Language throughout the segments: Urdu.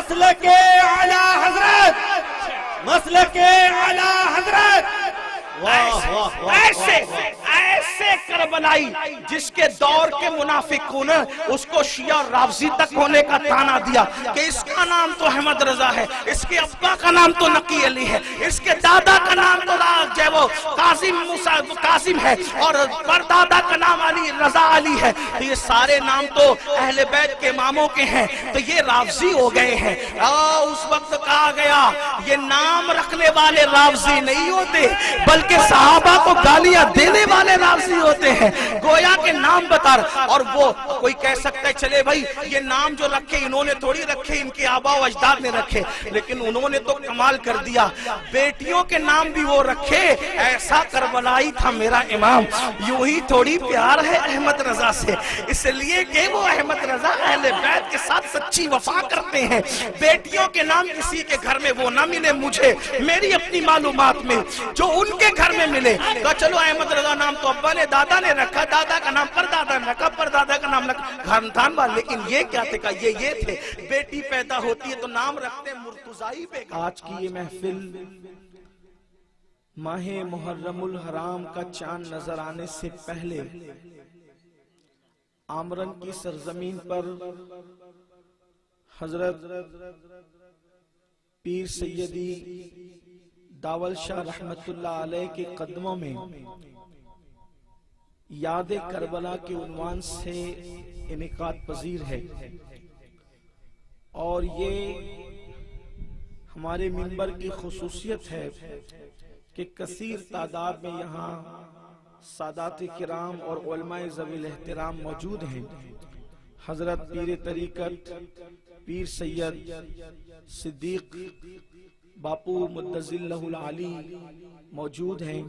مسلک اعلی حضرت، مسلک اعلی حضرت. ایسے کربلائی جس کے دور کے منافقوں نے اس کو شیعہ رافضی تک ہونے کا تانا دیا کہ اس کا نام تو احمد رضا ہے، اس کے ابا کا نام تو نقی علی ہے، اس کے دادا کا نام تو وہ قاسم ہے، اور پردادا کا نام علی رضا علی ہے. تو یہ سارے نام تو اہل بیت کے اماموں کے ہیں، تو یہ رافضی ہو گئے ہیں. اس وقت کہا گیا یہ نام رکھنے والے رافضی نہیں ہوتے بلکہ صحابہ کو گالیاں دینے والے رافضی ہوتے ہیں. گویا کے نام بتا. اور وہ کوئی کہہ سکتا ہے چلے بھائی یہ نام جو رکھے انہوں نے تھوڑی رکھے، ان کے آبا و اجداد نے رکھے، لیکن انہوں نے تو کمال کر دیا، بیٹیوں کے نام بھی وہ رکھے. ایسا کربلائی تھا میرا امام. یوں ہی تھوڑی پیار ہے احمد رضا سے، اس لیے کہ وہ احمد رضا اہل بیت کے ساتھ سچی وفا کرتے ہیں. بیٹیوں کے نام کسی کے گھر میں وہ نہ ملے مجھے، میری اپنی معلومات میں جو ان کے گھر میں ملے. تو چلو احمد رضا نام تو ابا نے دادا نے رکھا، دادا کا نام پردادا نے رکھا، پردادا کا نام رکھا خاندان والا. لیکن یہ کیا تھے کہ یہ تھے بیٹی پیدا ہوتی ہے تو نام رکھتے مرتضی پہ. آج کی یہ محفل ماہ محرم الحرام کا چاند نظر آنے سے پہلے آمرن کی سرزمین پر حضرت پیر سیدی داول شاہ رحمت اللہ علیہ کے قدموں میں یاد کربلا کے عنوان سے انعقاد پذیر ہے. اور یہ ہمارے منبر کی خصوصیت ہے کہ کثیر تعداد میں یہاں سادات کرام اور علماء ذوی الاحترام موجود ہیں. حضرت پیر طریقت پیر سید صدیق باپو مدظل اللہ العالی موجود ہیں.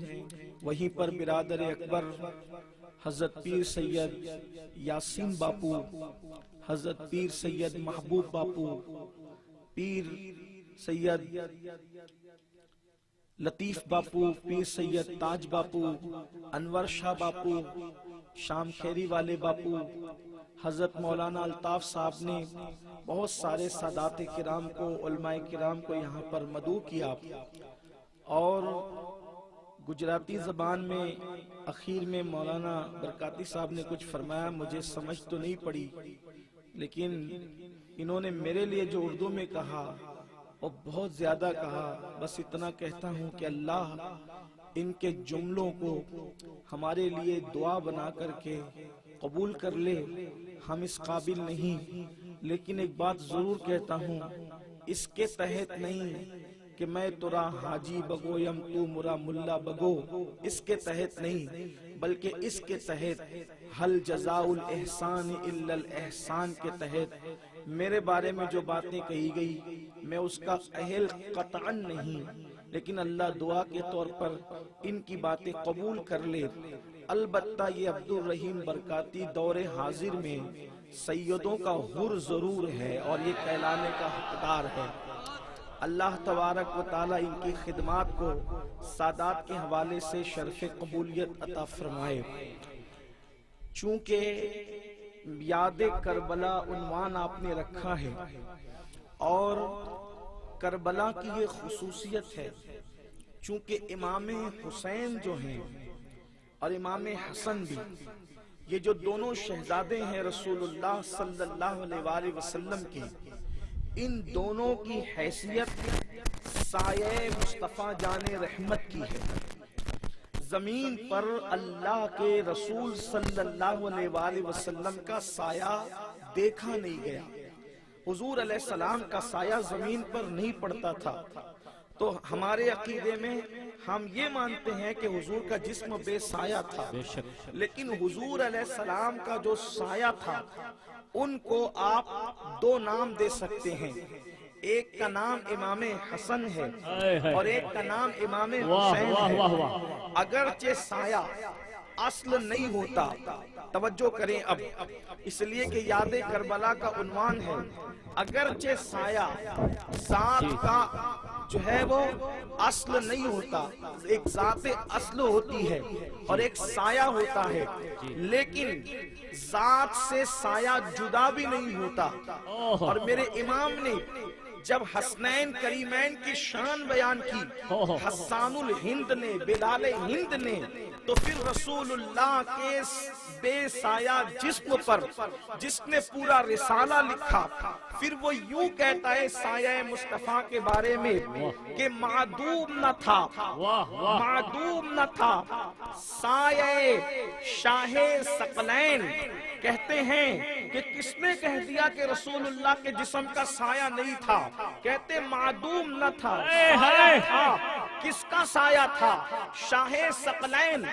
وہیں پر برادر اکبر حضرت پیر سید یاسین باپو، حضرت پیر سید محبوب باپو، پیر سید لطیف باپو، پیر سید تاج باپو، انور شاہ باپو، شام خیری والے باپو، حضرت مولانا الطاف صاحب نے بہت سارے سادات کرام کو، علماء کرام کو یہاں پر مدعو کیا. اور گجراتی زبان میں اخیر میں مولانا برکاتی صاحب نے کچھ فرمایا، مجھے سمجھ تو نہیں پڑی، لیکن انہوں نے میرے لیے جو اردو میں کہا وہ بہت زیادہ کہا. بس اتنا کہتا ہوں کہ اللہ ان کے جملوں کو ہمارے لیے دعا بنا کر کے قبول کر لے. ہم اس قابل نہیں، لیکن ایک بات ضرور کہتا ہوں، اس کے تحت نہیں کہ میں ترا حاجی بگویم تو مرا ملا بگو، اس کے تحت نہیں، بلکہ اس کے تحت حل جزاء الاحسان الا الاحسان کے تحت میرے بارے میں جو باتیں کہی گئی میں اس کا اہل قطعا نہیں، لیکن اللہ دعا کے طور پر ان کی باتیں قبول کر لے. البتہ یہ عبد الرحیم برکاتی دور حاضر میں سیدوں کا حر ضرور ہے اور یہ کہلانے کا حقدار ہے. اللہ تبارک و تعالی ان کی خدمات کو سادات کے حوالے سے شرف قبولیت عطا فرمائے. چونکہ یاد کربلا عنوان آپ نے رکھا ہے اور کربلا کی یہ خصوصیت ہے، چونکہ امام حسین جو ہیں اور امام حسن بھی، یہ جو دونوں شہزادے ہیں رسول اللہ صلی اللہ علیہ وآلہ وسلم کی، ان دونوں کی حیثیت سایہ مصطفیٰ جان رحمت کی ہے. زمین پر اللہ کے رسول صلی اللہ علیہ وآلہ وسلم کا سایہ دیکھا نہیں گیا. حضور علیہ السلام کا سایہ زمین پر نہیں پڑتا تھا. تو ہمارے عقیدے میں ہم یہ مانتے ہیں کہ حضور کا جسم بے سایہ تھا، لیکن حضور علیہ السلام کا جو سایہ تھا ان کو آپ دو نام دے سکتے ہیں. ایک کا نام امام حسن ہے اور ایک کا نام امام حسین ہے. اگرچہ سایہ اصل نہیں ہوتا، توجہ کریں اب، اس لیے کہ یاد کربلا کا عنوان ہے. اگرچہ سایہ ذات کا جو ہے وہ اصل نہیں ہوتا، ایک ذات اصل ہوتی ہے اور ایک سایہ ہوتا ہے، لیکن ذات سے سایہ جدا بھی نہیں ہوتا. اور میرے امام نے جب حسنین کریمین کی شان بیان کی حسان الہند نے، بلال ہند نے، تو پھر رسول اللہ کے بے سایہ جسم پر جس نے پورا رسالہ لکھا، پھر وہ یوں کہتا ہے سایہ مصطفیٰ کے بارے میں کہ معدوم نہ تھا، معدوم نہ تھا سایہ شاہ ثقلین۔ کہتے ہیں کہ کس نے کہہ دیا کہ رسول اللہ کے جسم کا سایہ نہیں تھا؟ کہتے معدوم نہ تھا، سایہ تھا۔ کس کا سایہ تھا؟ شاہ ثقلین،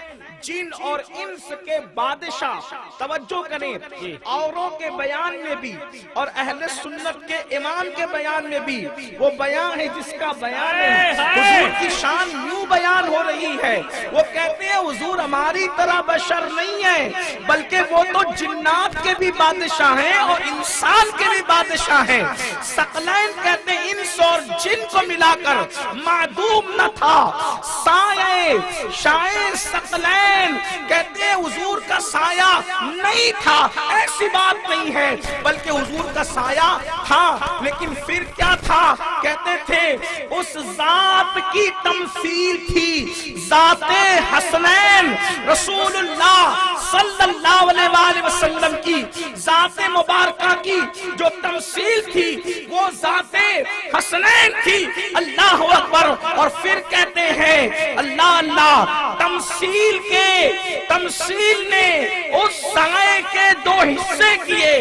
جن اور انس کے بادشاہ۔ توجہ کریں، اوروں کے بیان میں بھی اور اہل سنت کے امام کے بیان میں بھی وہ بیان ہے جس کا بیان ہے حضور کی شان یوں بیان ہو رہی ہے۔ وہ کہتے ہیں حضور ہماری طرح بشر نہیں ہے، بلکہ وہ تو جنات کے بھی بادشاہ ہیں اور انسان کے بھی بادشاہ ہیں۔ ثقلین کہتے ہیں انس اور جن کو ملا کر معدوم نہ تھا سایہ شاہ ثقلین۔ کہتے ہیں حضور کا سایہ نہیں تھا، ایسی بات نہیں ہے، بلکہ حضور کا سایہ تھا۔ لیکن پھر کیا تھا؟ کہتے تھے اس ذات کی تمثیل تھی، ذات حسنین رسول اللہ صلی اللہ علیہ وآلہ وسلم کی ذات مبارکہ کی جو تمثیل تھی وہ ذات حسنین تھی۔ اللہ اکبر۔ اور پھر کہتے ہیں اللہ اللہ، تمثیل نے اس سائے کے دو حصے کیے،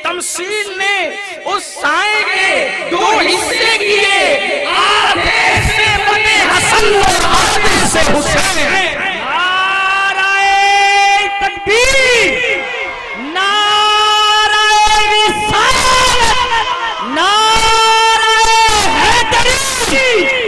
تمثیل نے اس سائے کے دو حصے کیے، آدھے سے بنے حسن اور آدھے سے حسین۔ نعرہ تکبیر، نعرہ رسالت، نعرہ حیدری۔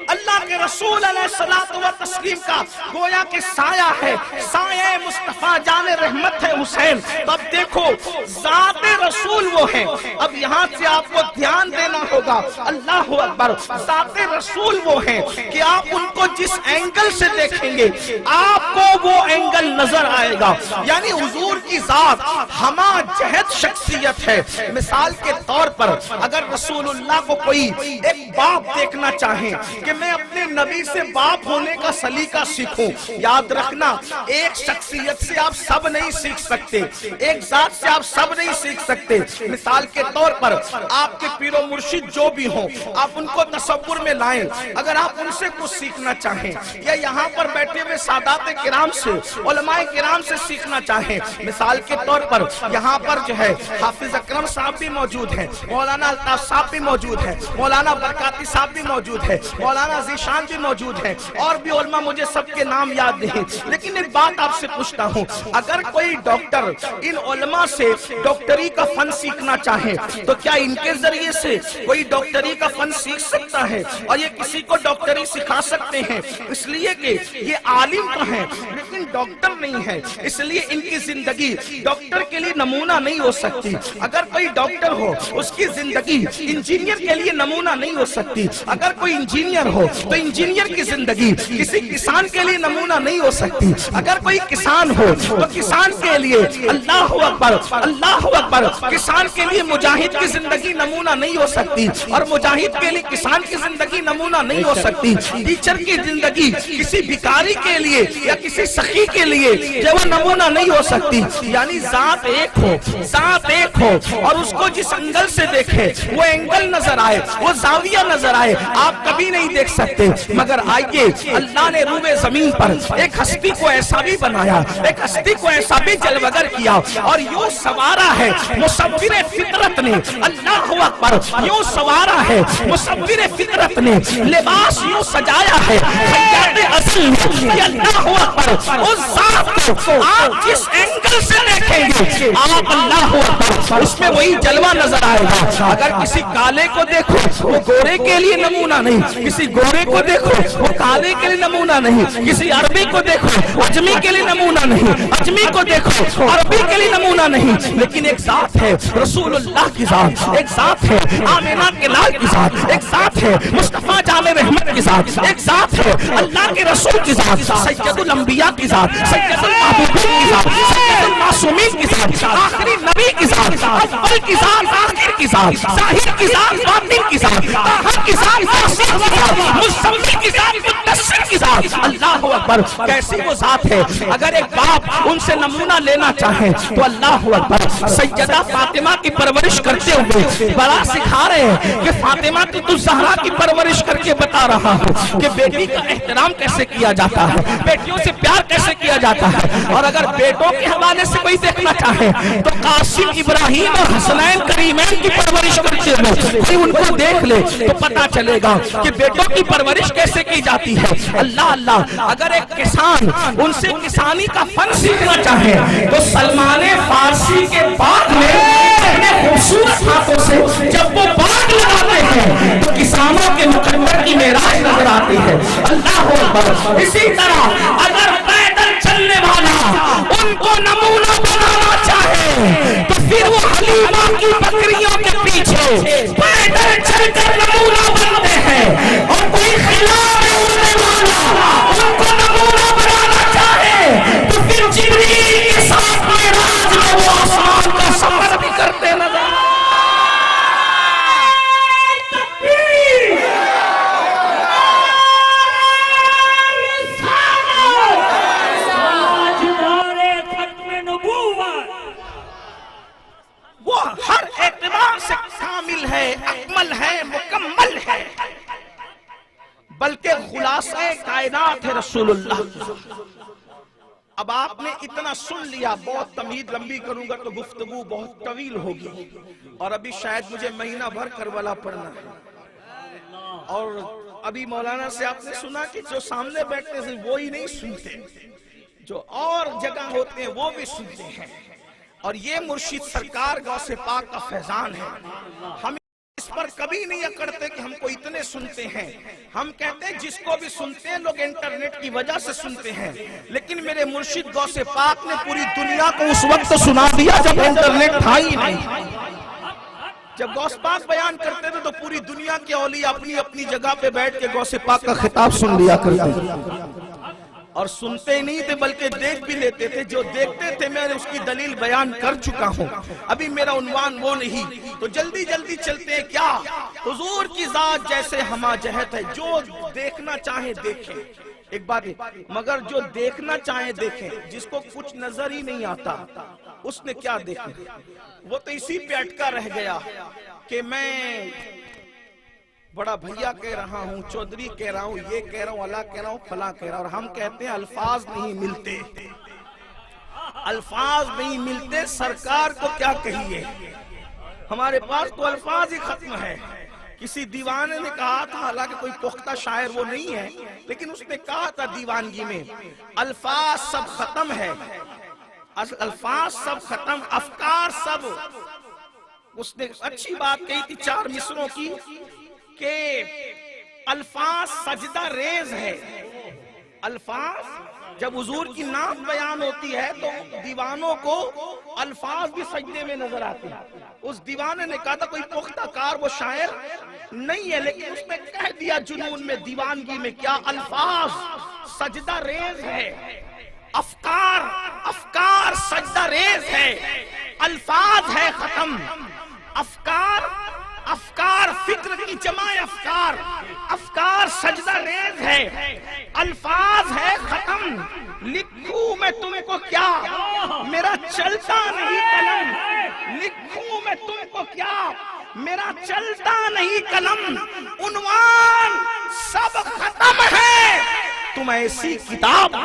اللہ کے رسول علیہ الصلوۃ والتسلیم کا گویا کہ سایہ ہے، سایہ مصطفیٰ جان رحمت ہے حسین۔ تو اب دیکھو ذات رسول وہ ہیں۔ اب یہاں سے آپ کو دھیان دینا ہوگا، اللہ اکبر۔ ذات رسول وہ ہیں کہ آپ ان کو جس اینگل سے دیکھیں گے آپ کو وہ اینگل نظر آئے گا، یعنی حضور کی ذات ہمہ جہت شخصیت ہے۔ مثال کے طور پر اگر رسول اللہ کو کوئی ایک باپ دیکھنا چاہیں کہ میں اپنے نبی سے باپ ہونے کا سلیقہ سیکھوں، یاد رکھنا ایک شخصیت سے آپ سب نہیں سیکھ سکتے، ایک ذات سے آپ سب نہیں سیکھ سکتے۔ مثال کے طور پر آپ کے پیر و مرشد جو بھی ہوں آپ ان کو تصور میں لائیں، اگر آپ ان سے کچھ سیکھنا چاہیں یا یہاں پر بیٹھے ہوئے سادات کرام سے، علماء کرام سے سیکھنا چاہیں، مثال کے طور پر یہاں پر جو ہے حافظ اکرم صاحب بھی موجود ہیں، مولانا الطاف صاحب بھی موجود ہیں، مولانا برکاتی صاحب بھی موجود ہیں، مولانا ذیشان بھی موجود ہیں، اور بھی علماء مجھے سب کے نام یاد نہیں۔ لیکن ایک بات آپ سے پوچھتا ہوں، اگر کوئی ڈاکٹر ان علماء سے ڈاکٹری کا فن سیکھنا چاہے تو کیا ان کے ذریعے سے کوئی ڈاکٹری کا فن سیکھ سکتا ہے اور یہ کسی کو ڈاکٹری سکھا سکتے ہیں؟ اس لیے کہ یہ عالم تو ہیں لیکن ڈاکٹر نہیں ہے، اس لیے ان کی زندگی ڈاکٹر کے لیے نمونہ نہیں ہو سکتی۔ اگر کوئی ڈاکٹر ہو اس کی زندگی انجینئر کے لیے نمونہ نہیں ہو سکتی، اگر کوئی انجینئر ہو تو انجینئر کی زندگی کسی کسان کے لیے نمونہ نہیں ہو سکتی، اگر کوئی کسان ہو تو کسان کے لیے اللہ اکبر اللہ اکبر، کسان کے لیے مجاہد کی زندگی نمونہ نہیں ہو سکتی، اور مجاہد کے لیے کسان کی زندگی نمونہ نہیں ہو سکتی۔ ٹیچر کی زندگی کسی بھکاری کے لیے یا کسی سخی کے لیے جو وہ نمونہ نہیں ہو سکتی۔ یعنی ذات ایک ہو، ذات ایک ہو، اور اس کو جس اینگل سے دیکھے وہ اینگل نظر آئے، وہ زاویہ نظر آئے، آپ کبھی نہیں دیکھ سکتے۔ مگر آئیے اللہ نے روئے زمین پر ایک ہستی کو ایسا بھی بنایا، ایک ہستی کو ایسا بھی جلوگر کیا اور یوں سوارا ہے مصور فطرت نے، اللہ اکبر، یوں سوارا ہے مصور فطرت نے، لباس یوں سجایا ہے خیاط اصل نے، یہ اللہ اکبر۔ اس ذات کو آپ جس اینگل سے دیکھیں گے آپ اللہ اکبر اس میں وہی جلوہ نظر آئے گا۔ اگر کسی کالے کو دیکھو وہ گورے کے لیے نمونہ نہیں، کسی گورے کو دیکھو وہ کالے کے لیے نمونہ نہیں، کسی عربی کو دیکھو اجمی کے لیے نمونہ نہیں، اجمی کو دیکھو عربی کے لیے نمونہ نہیں۔ لیکن ایک ذات ہے رسول اللہ کی ذات، ایک ذات ہے آمینہ کے لال کی ذات، ایک ذات ہے مصطفیٰ جام رحمت کی ذات، ایک ذات ہے اللہ کے رسول کی ذات، سید الانبیاء کی ذات، سید المحبوبین کی ذات، سید المعصومین کی ذات، آخری نبی کی ذات، اول کی ذات، آخر کی ذات، ظاہر کی ذات، باطن کی ذات، طاہر کی ذات، محسن کی ذات، مزمل کی ذات، مدثر کی ذات. اللہ اکبر. کیسی وہ ذات ہے. اگر ایک باپ ان سے نمونہ لینا چاہے تو اللہ اکبر. سیدہ فاطمہ کی پرورش کرتے ہوئے بڑا سکھا رہے ہیں کہ فاطمہ کی تو زہرا کی پرورش کر کے بتا رہا ہوں کہ بیٹی کا احترام کیسے کیا جاتا ہے، بیٹیوں سے پیار کیسے کیا جاتا ہے. اور اگر بیٹوں کے حوالے سے کوئی دیکھنا چاہے تو قاسم، ابراہیم اور حسنین کریمین کی پرورش کرتے ہوئے ان کو دیکھ لے تو پتا چلے گا کہ بیٹوں کی پرورش کیسے کی جاتی ہے. اللہ اللہ. اگر ایک کسان ان سے کسانی کا فن سیکھنا چاہے تو سلمان فارسی کے باغ میں اپنے خوبصورت ہاتھوں سے جب وہ باغ لگاتے ہیں تو کسانوں کے مقدر کی معراج نظر آتی ہے. اللہ اکبر. اسی طرح اگر پیدل چلنے والا ان کو نمونہ بنانا چاہے تو پھر وہ حلیمہ کی بکریوں کے پیچھے پیدل چل کر نمونہ بنتے ہیں. اور کوئی خلاف اڑنے والا ان کو نمونہ بنانا چاہے تو پھر جبریل کے ساتھ معراج میں وہ آسمان کا سفر بھی کرتے نظر. وہ ہر اعتبار سے کامل ہے، اکمل ہے، مکمل ہے، بلکہ خلاصہ کائنات ہے رسول اللہ. اب آپ نے اتنا سن لیا. بہت تمہید لمبی کروں گا تو گفتگو بہت طویل ہوگی اور ابھی شاید مجھے مہینہ بھر کربلا پڑھنا ہے. اور ابھی مولانا سے آپ نے سنا کہ جو سامنے بیٹھتے ہیں وہی نہیں سنتے، جو اور جگہ ہوتے ہیں وہ بھی سنتے ہیں. اور یہ مرشد سرکار غوث پاک کا فیضان ہے. ہم اس پر کبھی نہیں اکڑتے کہ ہم کو اتنے سنتے ہیں. ہم کہتے ہیں جس کو بھی سنتے ہیں لوگ انٹرنیٹ کی وجہ سے سنتے ہیں، لیکن میرے مرشد غوث پاک نے پوری دنیا کو اس وقت سنا دیا جب انٹرنیٹ تھا ہی نہیں. جب غوث پاک بیان کرتے تھے تو پوری دنیا کے اولیاء اپنی اپنی جگہ پہ بیٹھ کے غوث پاک کا خطاب سن لیا کرتے تھے. اور سنتے نہیں تھے بلکہ دیکھ بھی لیتے تھے. جو دیکھتے تھے میں نے اس کی دلیل بیان کر چکا ہوں. ابھی میرا عنوان وہ نہیں تو جلدی جلدی چلتے ہیں. کیا حضور کی ذات جیسے ہمہ جہت ہے، جو دیکھنا چاہے دیکھیں. ایک بات ہے، مگر جو دیکھنا چاہے دیکھیں. جس کو کچھ نظر ہی نہیں آتا اس نے کیا دیکھنا؟ وہ تو اسی پہ اٹکا رہ گیا کہ میں بڑا بھیا کہہ رہا ہوں، چودھری کہہ رہا ہوں، یہ کہہ رہا ہوں، اللہ کہہ رہا ہوں، فلاں کہہ رہا ہوں. اور ہم کہتے ہیں الفاظ نہیں ملتے، الفاظ نہیں ملتے. سرکار کو کیا کہیے؟ ہمارے پاس تو الفاظ ہی ختم ہے. کسی دیوانے نے کہا تھا، حالانکہ کوئی پختہ شاعر وہ نہیں ہے، لیکن اس نے کہا تھا دیوانگی میں، الفاظ سب ختم ہے، الفاظ سب ختم، افکار سب. اس نے اچھی بات کہی تھی 4 مصروں کی کہ الفاظ سجدہ ریز ہے. الفاظ جب حضور کی نعت بیان ہوتی ہے تو دیوانوں کو الفاظ بھی سجدے میں نظر آتے ہیں. اس دیوانے نے کہا تھا کوئی پختہ کار وہ شاعر نہیں ہے، لیکن اس نے کہہ دیا جنون میں، دیوانگی میں، کیا الفاظ سجدہ ریز ہے، افکار سجدہ ریز ہے، الفاظ ہے ختم. افکار فکر کی جمع افکار سجدہ ریز ہے، الفاظ ہے ختم. لکھوں میں تم کو کیا، میرا چلتا نہیں قلم. لکھوں میں تم کو کیا، میرا چلتا نہیں قلم. عنوان سب ختم ہے، تم ایسی کتاب.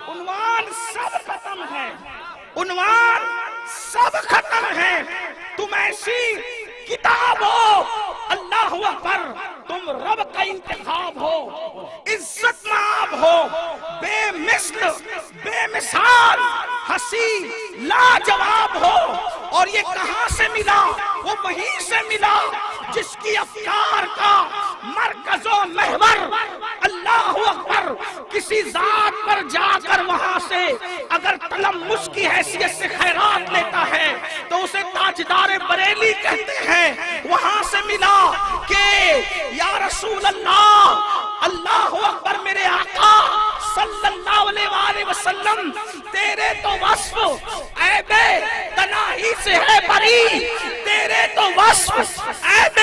عنوان سب ختم ہے، عنوان سب ختم ہے، تم ایسی کتاب ہو. اللہ اکبر. تم رب کا انتخاب ہو، عزت مآب ہو، بے مثل بے مثال، ہنسی لاجواب ہو. اور یہ کہاں سے ملا؟ وہ وہیں سے ملا جس کی افکار کا مرکز و محور اللہ اکبر کسی ذات پر جا کر وہاں سے اگر تلمس کی حیثیت سے خیرات لیتا ہے تو اسے تاجدار بریلی کہتے ہیں. وہاں سے ملا کہ یا رسول اللہ، اللہ اکبر، میرے آقا صلی اللہ علیہ وآلہ وسلم، تیرے تو وصف عیب تناہی سے ہے بری. وصف عیب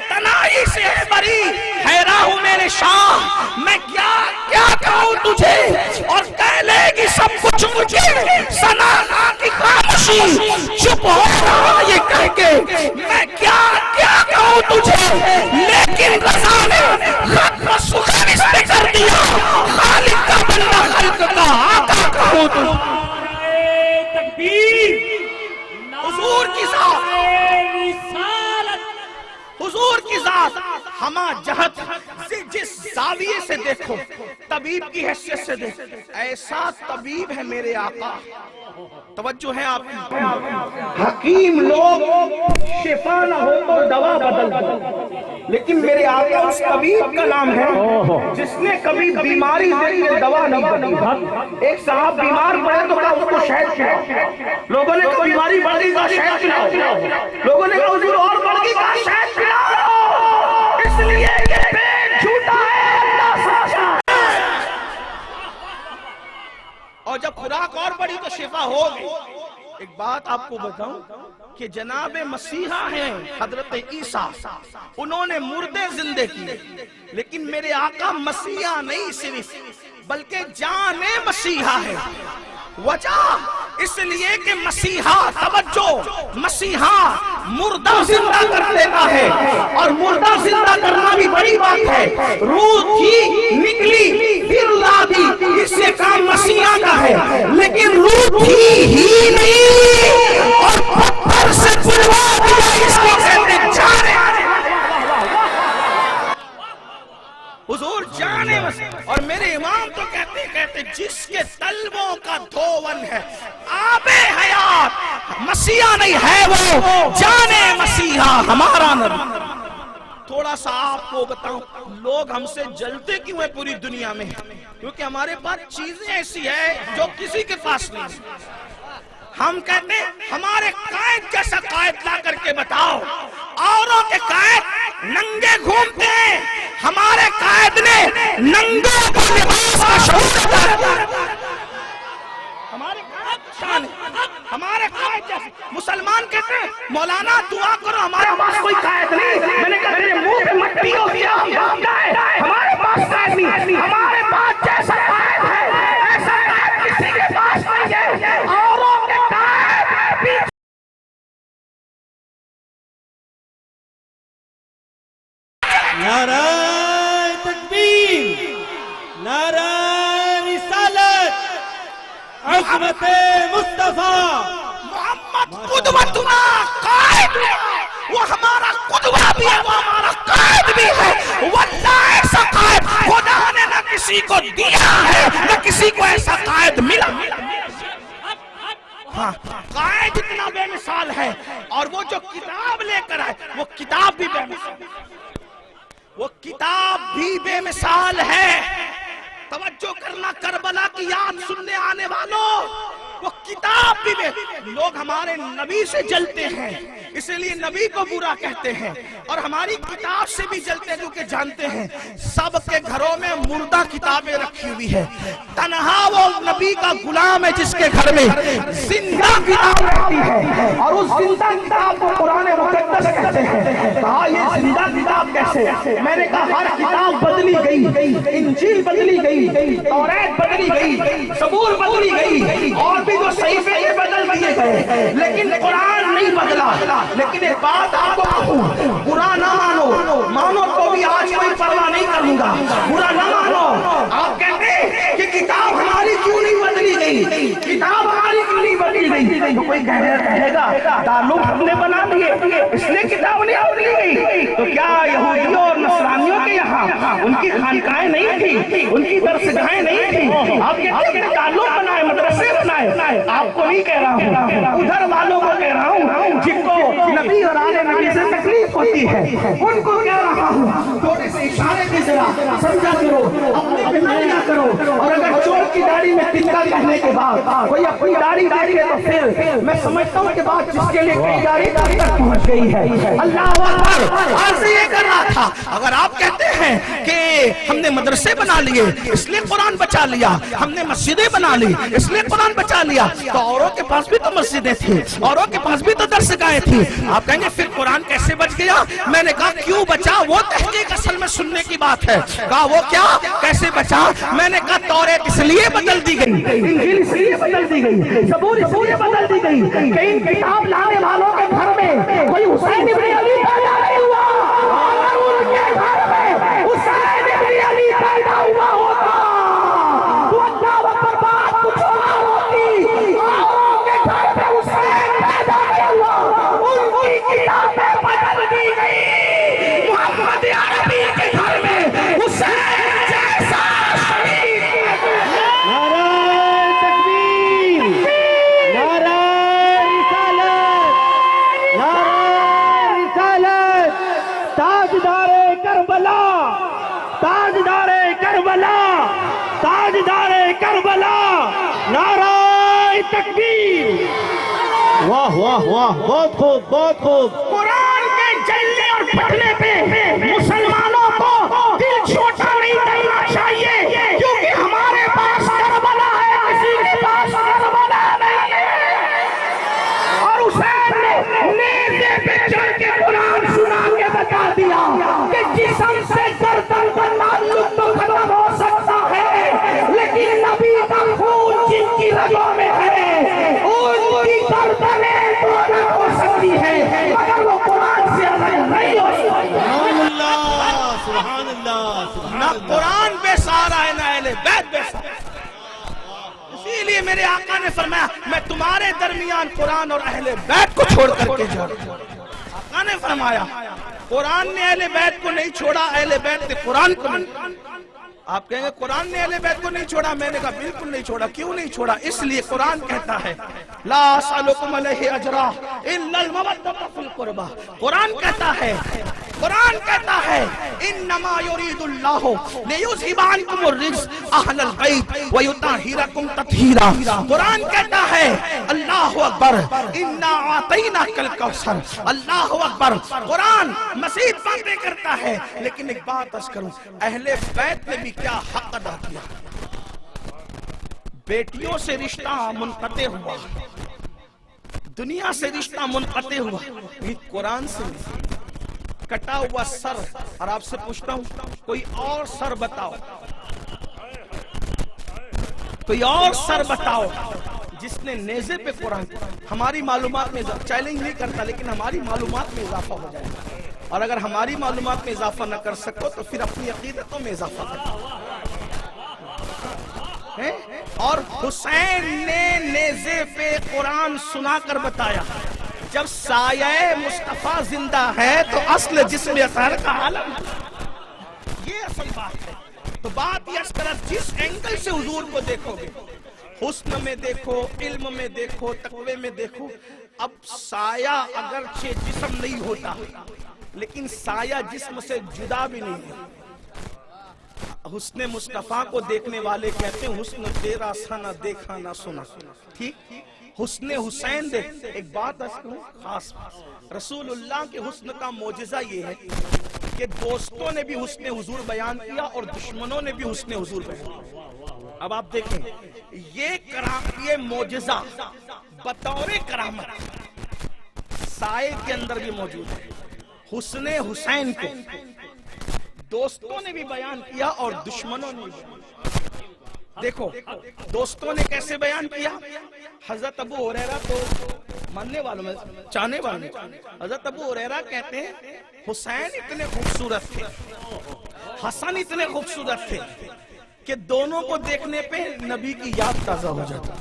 تنائی سے ہے بری، حیران ہوں میرے شاہ میں کیا کیا کہوں تجھے، اور کہہ لے گی سب کچھ مجھے ثنا کی خاموشی، چپ ہو رہا یہ کہہ کے میں کیا کیا کہوں تجھے، لیکن رضا نے خط پر سخن سے کر دیا، خالق کا بندہ خلق کا آقا کہوں تجھے۔ تکبیر، حضور کی ذات، حضور کی ذات ہما جہت سے جس زاویے سے دیکھو، طبیب کی حیثیت سے دیکھو، ایسا طبیب ہے میرے آقا، توجہ ہے آپ کی، حکیم لوگ شفا نہ ہو تو دوا بدل دو، لیکن میرے آقا اس طبیب کا نام ہے جس نے کبھی بیماری دیکھ کے دوا نہیں بدلی۔ ایک صاحب بیمار پڑے تو کہا اس کو شہد پلاؤ، لوگوں نے کہا بیماری بڑھ گئی کہا شہد پلاؤ، لوگوں نے کہا حضور اور بڑھ گئی کہا شہد پلاؤ، اس لیے یہ پیٹ جھوٹا ہے اللہ سچا ہے، اور جب خوراک اور بڑھی تو شفا ہو گئی۔ ایک بات آپ کو بتاؤں کہ جناب مسیحا ہیں حضرت عیسیٰ، انہوں نے مردے زندے کیے، لیکن میرے آقا مسیحا نہیں صرف بلکہ جان مسیحا ہے۔ وجہ اس لیے کہ مسیحا، توجہ، مسیحا مردہ زندہ کر دیتا ہے، اور مردہ زندہ کرنا بھی بڑی بات ہے، روح تھی نکلی پھر لا دی، اس سے کام مسیحا کا ہے، لیکن روح تھی ہی نہیں اور پتھر سے بلوا دیا، اس کو کہتے جانے۔ حضور جانے مسیح، اور میرے امام تو کہتے جس کے طلبوں کا دھون ہے آب حیات، مسیحا نہیں ہے وہ جانے مسیحا ہمارا نبی۔ تھوڑا سا آپ کو بتاؤں لوگ ہم سے جلتے کیوں ہیں پوری دنیا میں، کیونکہ ہمارے پاس چیزیں ایسی ہیں جو کسی کے پاس نہیں۔ ہم کہتے ہیں ہمارے قائد جیسا قائد لا کر کے بتاؤ، اوروں کے قائد ننگے گھومتے ہیں، ہمارے قائد نے ننگوں کو لباس کا شعور عطا کیا۔ ہمارے قائد شان ہے، ہمارے قائد جیسے مسلمان کہتے ہیں مولانا دعا کرو ہمارے پاس کوئی قائد نہیں، میں نے کہا میرے منہ پہ مٹی ہو گیا، ہمارے پاس قائد نہیں، ہمارے پاس جیسا قائد ہے ایسا قائد کسی کے پاس نہیں ہے، اوروں کے قائد بھی۔ نعرہ تکبیر، نعرہ رسالت، عظمت مصطفیٰ محمد قدوتنا قائد ہے، وہ ہمارا قدوہ بھی ہے، وہ ہمارا قائد بھی ہے، واللہ ایسا قائد خدا نے نہ کسی کو دیا ہے نہ کسی کو ایسا قائد ملا۔ ہاں قائد اتنا بے مثال ہے، اور وہ جو کتاب لے کر آئے وہ کتاب بھی بے مثال ہے، وہ کتاب بھی بے مثال ہے۔ توجہ کرنا کربلا کی یاد سننے آنے والوں، وہ کتاب بھی لوگ ہمارے نبی سے جلتے ہیں اس لیے نبی کو برا کہتے ہیں، اور ہماری کتاب سے بھی جلتے ہیں کیونکہ جانتے ہیں سب کے گھروں میں مردہ کتابیں رکھی ہوئی ہے، تنہا وہ نبی کا غلام ہے جس کے گھر میں زندہ کتاب رہتی ہے، اور اس زندہ کتاب کو قرآن مقدس کہتے ہیں۔ کہا یہ زندہ کتاب کیسے؟ میں نے کہا ہر کتاب بدلی گئی، انجیل بدلی گئی، توریت بدلی گئی، زبور بدلی گئی، اور بھی جو صحیفے یہ بدل دیے گئے، لیکن قرآن نہیں بدلا۔ لیکن ایک بات آپ کو کہوں، برا نہ مانو تو بھی آج کوئی پرواہ نہیں کروں گا، برا نہ مانو۔ آپ کہتے ہیں کہ کتاب ہماری کیوں نہیں بدلی گئی، کتاب ہماری کیوں نہیں بدلی گئی، تو کوئی کہے گا تعلق ہم نے بنا دیے اس لیے کتاب نہیں بدلی گئی، تو کیا یہودیوں اور نصرانیوں کے یہاں ان کی خانقاہیں نہیں تھی، ان کی درسگاہیں نہیں تھی؟ آپ کہتے ہیں تعلق بنائے، مدرسے بنائے، آپ کو نہیں کہہ رہا ہوں، ادھر والوں کو کہہ رہا ہوں جن کو نبی اور آل نبی سے تکلیف ہوتی ہے ان کو کہہ رہا ہوں تھوڑے سے اشارے کی ذرا سمجھا کرو، اپنے پہ نہ کرو۔ اور اگر چور کی داڑھی میں تنکا کہنے کے بعد کوئی اپنی داڑھی دیکھے تو پھر میں سمجھتا ہوں کہ بات جس کے لیے کئی داڑھی تک پہنچ گئی ہے۔ اللہ اکبر، عرض یہ کر رہا تھا اگر آپ کہتے ہیں کہ ہم نے مدرسے بنا لیے اس لیے قرآن بچا لیا، ہم نے مسجدیں بنا لی اس لیے قرآن بچا لیا، تو اوروں کے پاس بھی تو مسجدیں تھیں، اوروں کے پاس بھی تو درسگاہیں تھیں، آپ کہیں گے پھر قرآن کیسے دیا؟ میں نے کہا کیوں بچا؟ وہ تحقیق اصل میں سننے کی بات ہے۔ کہا وہ کیا، کیسے بچا؟ میں نے کہا توریت اس لیے بدل دی گئی، انجیل اس لیے بدل دی گئی، زبور اس لیے بدل دی گئی کہ ان کتاب لانے والوں کے گھر میں کوئی حسین ابن علی پیدا نہیں ہوا، اگر ان کے گھر میں حسین ابن علی پیدا ہوا ہوتا تو دعوت پر بات کچھ اور ہوتی، ان کے گھر میں حسین پیدا نہیں ہوا، ان کی کتابیں بدل دی گئی، محمد عربی کے گھر میں حسین جیسا شہید نعرہ تکبیر، نعرہ رسالت، نعرہ رسالت، تاجدار کربلا، تاجدار کربلا، تاجدار کربلا، نعرہ تکبیر۔ واہ واہ واہ، بہت خوب بہت خوب۔ قرآن کے جلنے اور پڑھنے پہ مسلمانوں کو دل چھوٹا نہیں کرنا چاہیے، کیونکہ ہمارے پاس کربلا ہے، کسی کے پاس کربلا نہیں ہے۔ اور حسین نے نیزے پہ چڑھ کے قرآن سنا کے بتا دیا کہ جسم سے گردن کا تعلق تو ختم ہو سکتا ہے، لیکن نبی کا خون جن کی رگوں میں ہے ان کی گردنیں دونوں ہو سکتی ہے، مگر وہ قرآن سے الگ نہیں ہو سکتی۔ سبحان اللہ، سبحان اللہ، سبحان نہ اللہ۔ قرآن بے سہارا ہے، نہ اہل بیت بے سہارا۔ اسی لیے میرے آقا نے فرمایا میں تمہارے درمیان قرآن اور اہل بیت کو چھوڑ کر کے جا رہا ہوں۔ آقا نے فرمایا قرآن نے اہل بیت کو نہیں چھوڑا، اہل بیت نے قرآن کو نہیں۔ آپ کہیں گے قرآن نے اہل بیت کو نہیں چھوڑا، میں نے کہا بالکل نہیں چھوڑا۔ کیوں نہیں چھوڑا؟ اس لیے قرآن کہتا ہے لا اسألکم علیہ اجرا الا المودۃ فی القربى۔ قرآن کہتا ہے انما یرید اللہ لیذھب عنکم الرجس اہل البیت ویطہرکم تطہیرا۔ قرآن کہتا ہے اللہ اکبر انا اعطیناک الکوثر، اللہ اکبر۔ قرآن مزید باتیں کرتا ہے، لیکن ایک بات عرض کروں، اہل بیت نے بھی کیا حق ادا کیا۔ بیٹیوں سے رشتہ منقطع ہوا، دنیا سے رشتہ منقطع ہوا، یہ قرآن سے نہیں۔ کٹا ہوا سر، اور آپ سے پوچھتا ہوں کوئی اور سر بتاؤ، کوئی اور سر بتاؤ جس نے نیزے پہ قرآن۔ ہماری معلومات میں چیلنج نہیں کرتا، لیکن ہماری معلومات میں اضافہ ہو جائے گا، اور اگر ہماری معلومات میں اضافہ نہ کر سکو تو پھر اپنی عقیدتوں میں اضافہ کرو۔ اور حسین نے نیزے پہ قرآن سنا کر بتایا جب سایہ مصطفیٰ زندہ ہے تو اصل جسم اثر کا عالم، یہ اصل بات ہے۔ تو بات یہ اثر جس اینگل سے حضور کو دیکھو گے، حسن میں دیکھو، علم میں دیکھو، تقوی میں دیکھو۔ اب سایہ اگرچہ جسم نہیں ہوتا، لیکن سایہ جسم سے جدا بھی نہیں ہے۔ حسن مصطفیٰ کو دیکھنے والے کہتے ہیں حسن تیرا سا نہ دیکھا نہ سنا، ٹھیک؟ حسن حسین دیکھ۔ ایک بات خاص، رسول اللہ کے حسن کا معجزہ یہ ہے کہ دوستوں نے بھی حسن حضور بیان کیا اور دشمنوں نے بھی حسن حضور بیان کیا۔ اب آپ دیکھیں یہ معجزہ بطور کرامت سائے کے اندر بھی موجود ہے۔ حسن حسین کو دوستوں نے بھی بیان کیا اور دشمنوں نے بھی۔ دیکھو دوستوں نے کیسے بیان کیا۔ حضرت ابو ہریرہ تو ماننے والوں میں چاہنے والوں، حضرت ابو ہریرہ کہتے ہیں حسین اتنے خوبصورت تھے، حسن اتنے خوبصورت تھے کہ دونوں کو دیکھنے پہ نبی کی یاد تازہ ہو جاتا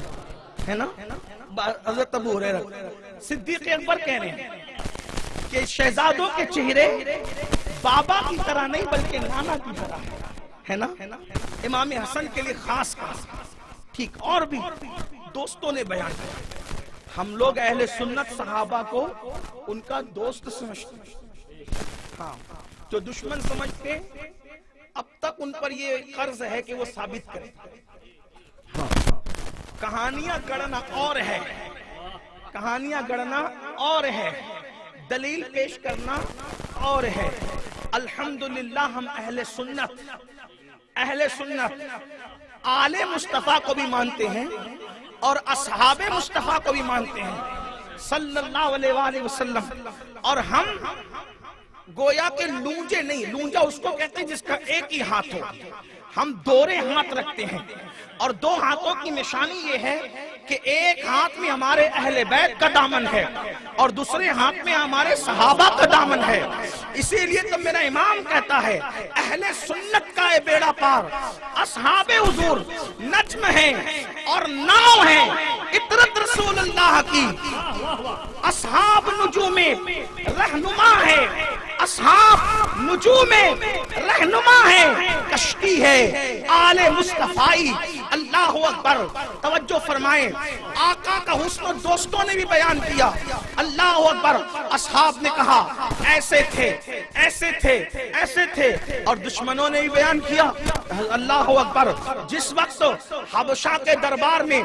ہے نا۔ حضرت ابو ہریرہ صدیق اکبر کہہ رہے ہیں کہ شہزادوں کے چہرے بابا کی طرح نہیں بلکہ نانا کی طرح ہے نا۔ امام حسن کے لیے خاص ٹھیک، اور بھی دوستوں نے بیان کیا۔ ہم لوگ اہل سنت صحابہ کو ان کا دوست سمجھتے، ہاں جو دشمن سمجھتے اب تک ان پر یہ قرض ہے کہ وہ ثابت کریں۔ کہانیاں گڑنا اور ہے، کہانیاں گڑنا اور ہے، دلیل پیش کرنا اور ہے۔ الحمدللہ ہم اہل سنت آل مصطفیٰ کو بھی مانتے ہیں اور اصحاب مصطفیٰ کو بھی مانتے ہیں صلی اللہ علیہ وآلہ وسلم، اور ہم گویا کہ لونجے نہیں، لونجا اس کو کہتے ہیں جس کا ایک ہی ہاتھ ہو، ہم دورے ہاتھ رکھتے ہیں، اور دو ہاتھوں کی نشانی یہ ہے کہ ایک ہاتھ میں ہمارے اہل بیت کا دامن ہے اور دوسرے ہاتھ میں ہمارے صحابہ کا دامن ہے۔ اسی لیے تو میرا امام کہتا ہے اہل سنت کا اے بیڑا پار، اصحاب حضور نجم ہیں اور ناؤ ہیں، عطرت رسول اللہ کی، اصحاب نجوم رہنما ہے، اصحاب نجوم رہنما ہے، کشتی ہے آل مصطفی۔ اللہ اکبر، توجہ فرمائیں، آقا کا حسن دوستوں نے بھی بیان کیا، اللہ اکبر۔ اصحاب نے کہا ایسے تھے ایسے تھے ایسے تھے، اور دشمنوں نے بھی بیان کیا، اللہ اکبر۔ جس وقت حبشہ کے دربار میں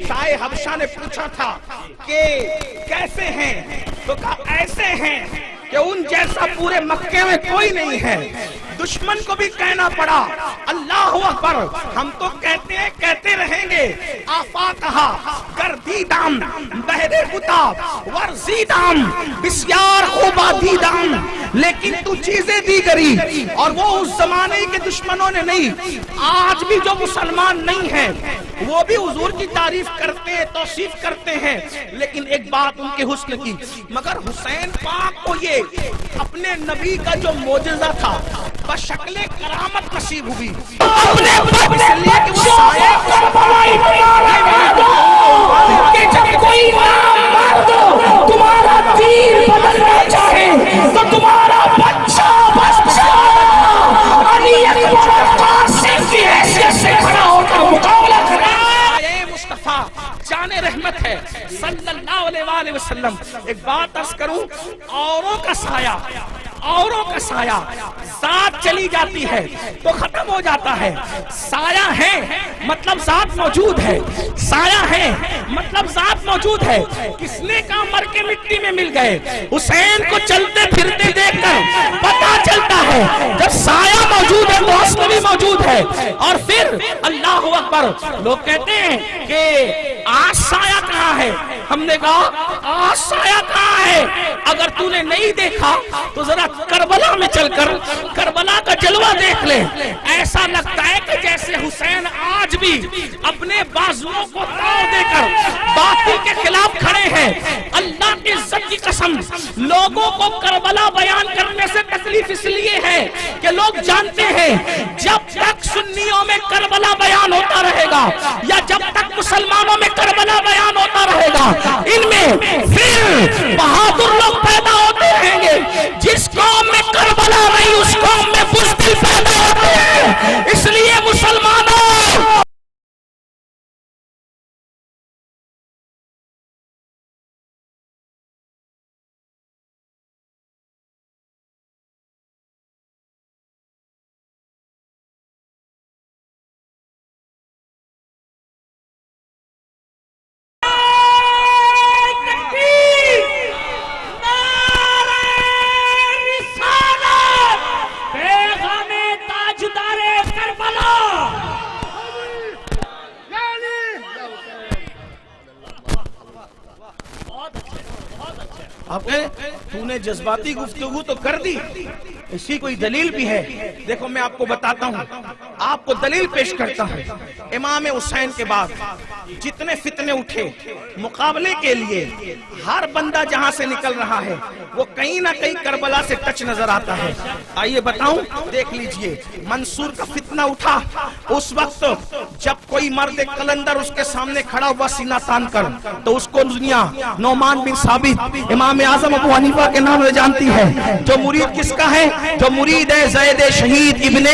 شاہ حبشہ نے پوچھا تھا کہ کیسے ہیں، تو کہا ایسے ہیں کہ ان جیسا پورے مکے میں کوئی نہیں ہے۔ دشمن کو بھی کہنا پڑا، اللہ اکبر، ہم تو کہتے ہیں کہتے رہیں گے، آفا کہا گردیدام بہرے بتا ورزیدام بسیار خوبا دیدام، لیکن تو چیزیں دی گری، اور وہ اس زمانے کے دشمنوں نے نہیں، آج بھی جو مسلمان نہیں ہیں وہ بھی حضور کی تعریف کرتے ہیں، توصیف کرتے ہیں، لیکن ایک بات ان کے حسن کی، مگر حسین پاک کو یہ اپنے نبی کا جو معجزہ تھا بشکل کرامت نصیب ہوئی، اپنے اس لیے کہ وہ سایہ کہ جب کوئی نام مرد تمہارا دین بدلنا چاہے تو تمہارا بچہ علی اکبر قاسم کی حیثیت سے کھڑا ہو کر مقابلہ کرے۔ مصطفیٰ جان رحمت ہے صلی اللہ علیہ وآلہ وسلم۔ ایک بات عرض کروں، اوروں کا سایہ، اوروں کا سایہ، ذات چلی جاتی ہے تو ختم ہو جاتا ہے، سایہ ہے مطلب ذات موجود ہے، سایہ ہے مطلب ذات موجود ہے۔ کس نے کہا مر کے مٹی میں مل گئے؟ حسین کو چلتے پھرتے دیکھ کر پتا چلتا ہے جب سایہ موجود ہے تو اصل بھی موجود ہے۔ اور پھر اللہ اکبر، لوگ کہتے ہیں کہ آج سایہ کہاں ہے؟ ہم نے کہا آج سایہ کہاں ہے؟ اگر تو نے نہیں دیکھا تو ذرا کربلا میں چل کر کربلا کا جلوہ دیکھ لے، ایسا لگتا ہے کہ جیسے حسین آج بھی اپنے بازوؤں کو تاؤ دے کر باطل کے خلاف کھڑے ہیں۔ اللہ کی عزت کی قسم، لوگوں کو کربلا بیان کرنے سے تکلیف اس لیے ہے کہ لوگ جانتے ہیں جب تک سنیوں میں کربلا بیان ہوتا رہے گا یا جب تک مسلمانوں میں کربلا بیان ہوتا رہے گا، ان میں پھر بہادر لوگ پیدا ہوتے رہیں گے۔ جس قوم میں کربلا نہیں اس قوم میں بزدل پیدا ہوتے ہیں۔ اس لیے مسلمانوں آپ تو نے جذباتی گفتگو تو کر دی، اس کی کوئی دلیل بھی ہے؟ دیکھو میں آپ کو بتاتا ہوں، آپ کو دلیل پیش کرتا ہوں۔ امام حسین کے بعد جتنے فتنے اٹھے مقابلے کے لیے، ہر بندہ جہاں سے نکل رہا ہے وہ کہیں نہ کہیں کربلا سے ٹچ نظر آتا ہے۔ آئیے بتاؤں، دیکھ لیجئے، منصور کا فتنہ اٹھا اس وقت جب کوئی مرد قلندر اس کے سامنے کھڑا ہوا سینہ تان کر، تو اس کو دنیا نعمان بن ثابت امام اعظم ابو حنیفہ کے نام سے جانتی ہے۔ جو مرید کس کا ہے؟ جو مرید ہے زید شہید ابن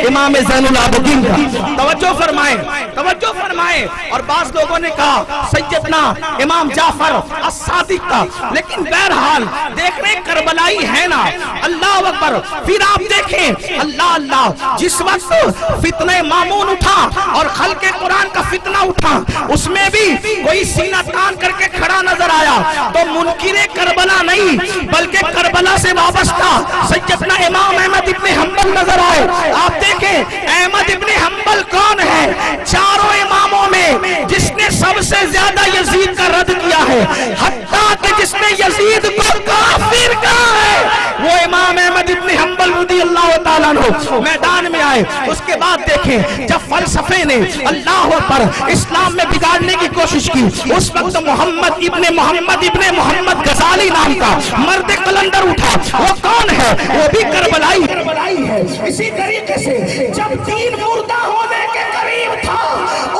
امام زین العابدین کا۔ توجہ فرمائیں، توجہ فرمائیں۔ اور بعض لوگوں نے کہا سیدنا امام جعفر الصادق کا، لیکن بہرحال دیکھ رہے کربلائی ہے نا، اللہ اکبر۔ پھر آپ دیکھیں اللہ اللہ، جس وقت فتنہ مامون اٹھا اور خلق قرآن کا فتنہ اٹھا، اس میں بھی کوئی سینہ تان کر کے کھڑا نظر آیا تو منکر کربلا نہیں بلکہ کربلا سے وابستہ سیدنا امام احمد ابن حنبل نظر آئے۔ آپ دیکھیں احمد ابن حنبل کون ہے؟ چاروں اماموں میں جس نے سب سے زیادہ یزید کا رد کیا ہے، حتیٰ کہ جس نے یزید کو کافر کہا ہے وہ امام احمد عنہ میدان میں آئے. اس کے بعد دیکھیں جب فلسفے نے اللہ اکبر اسلام میں بگاڑنے کی کوشش کی, اس وقت محمد ابن غزالی نام کا مرد قلندر اٹھا. وہ کون ہے؟ وہ بھی کربلائی ہے. اسی طریقے سے جب دین مردہ ہونے کے قریب تھا,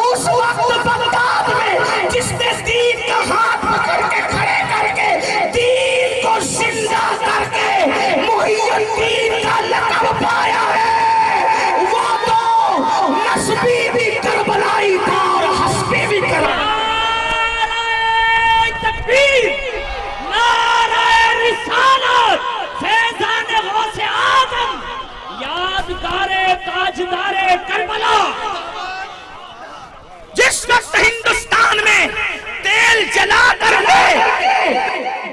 اس وقت بغداد میں جس نے دین کا ہاتھ پکڑ کے کھڑے کر کے دین کو زندہ کر کے محی الدین کا لقب پایا ہے, وہ تو نسبی بھی کربلائی تھا اور حسبی بھی کربلائی. تکبیر, نعرہ رسالت, فیضان غوث آدم, یادگار تاجدار کربلا. جس وقت ہندوستان میں تیل جلا کر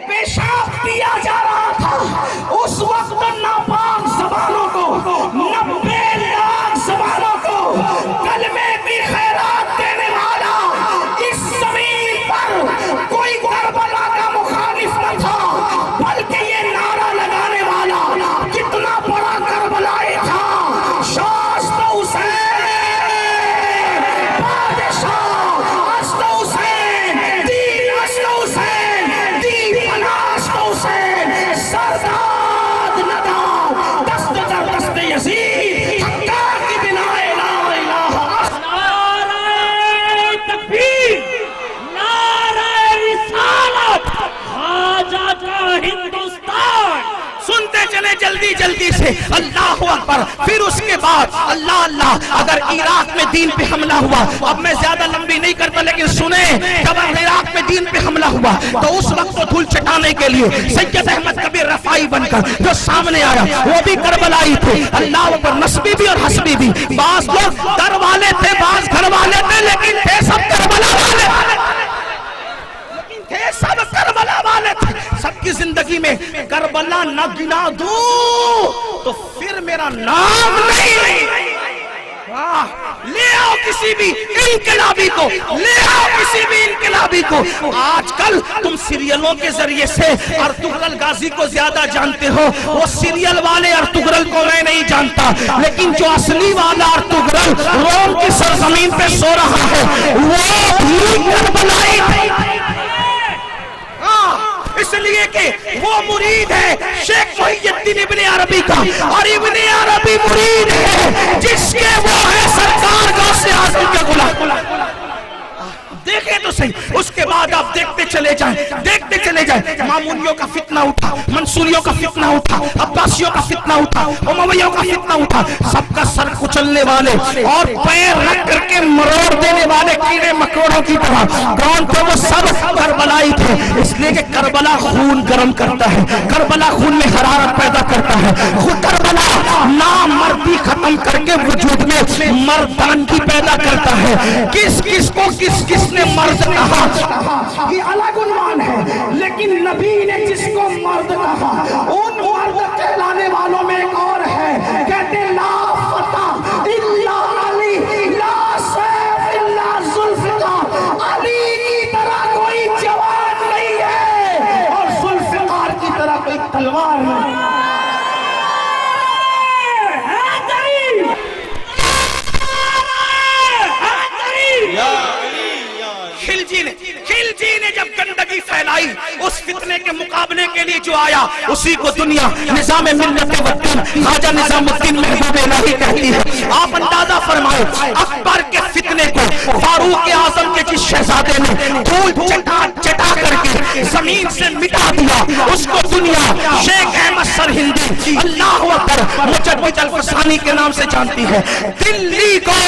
پیشاب پیا جا رہا تھا, اس وقت ناپاک زبانوں کو, 90 لاکھ زبانوں کو کلمے کی خیرات دینے والا اس زمین پر کوئی کربلا کا مخالف نہ تھا, بلکہ یہ نعرہ لگانے والا کتنا بڑا کربلائی تھا. شاست حسین بادشاہ, اشت حسین دین, اشت حسین دین پناہ, اشت حسین سرداد نداد, دست در دست یزید, حقہ کی بنائے لا الہ. نعرہ تکبیر, نعرہ رسالت, خواجہ کا ہندوستان. سنتے چلے جلدی جلدی سے اللہ اکبر. پھر اس کے بعد اللہ اللہ اگر عراق میں دین پہ حملہ ہوا, اب میں زیادہ لمبی نہیں کرتا لیکن سنیں, جب عراق میں دین پہ حملہ ہوا تو اس وقت تو دھول چٹانے کے لیے سید احمد کبیر رفائی بن کر جو سامنے آیا وہ بھی کربلائی تھے. اللہ اکبر, نسبی بھی اور حسبی بھی. بعض لوگ در والے تھے, بعض گھر والے تھے, لیکن تھے سب کربلا والے, سب کربلا والے تھے. سب کی زندگی میں کربلا نہ گنا دوں تو پھر میرا نام نہیں. لے آؤ کسی بھی انقلابی کو, لے آؤ کسی بھی انقلابی کو. آج کل تم سیریلوں کے ذریعے سے ارطغرل غازی کو زیادہ جانتے ہو. وہ سیریل والے ارطغرل کو میں نہیں جانتا, لیکن جو اصلی والا ارطغرل روم کی سرزمین پہ سو رہا ہے وہ بھی کربلائی تھے. اس لیے کہ وہ مرید ہے شیخ محی الدین ابن عربی کا, اور ابن عربی مرید ہے جس کے وہ ہے سرکار غوث اعظم کے غلام. دیکھیں تو صحیح. اس کے بعد آپ دیکھتے چلے جائیں, دیکھتے چلے جائیں. مامونیوں کا فتنہ اٹھا, منصوریوں کا فتنہ اٹھا, عباسیوں کا فتنہ اٹھا, امویوں کا فتنہ اٹھا. سب کا سر کچلنے والے اور پیر رکھ کر کے مروڑ دینے والے کیڑے مکوڑوں کی طرح کون تھے؟ وہ سب کربلائی تھے. اس لیے کہ کربلا خون گرم کرتا ہے, کربلا خون میں حرارت پیدا کرتا ہے. خود کربلا نامردی ختم کر کے وجود میں مردانگی پیدا کرتا ہے. کس کس کو کس کس نے مرد کہا, یہ الگ عنوان ہے, لیکن نبی نے جس کو مرد کہا ان مرد کہلانے والوں میں ایک اور ہے. کہتے لا فتح الا علی, لا سیف الا ذوالفقار. علی کی طرح کوئی جوان نہیں ہے اور ذوالفقار کی طرح کوئی تلوار نہیں. خلجی نے جب گندگی پھیلائی, اس فتنے کے مقابلے کے لیے جو آیا اسی کو دنیا نظام ملت والدین خواجہ نظام الدین محبوب الہی کہتی ہے. آپ اندازہ فرمائے اکبر کے فتنے کو فاروق اعظم کے جس شہزادے نے دھول چٹا چٹا کر کے زمین سے مٹا دیا, اس کو دنیا شیخ احمد سرہندی اللہ اکبر مجدد الفسانی کے نام سے جانتی ہے. دلی کو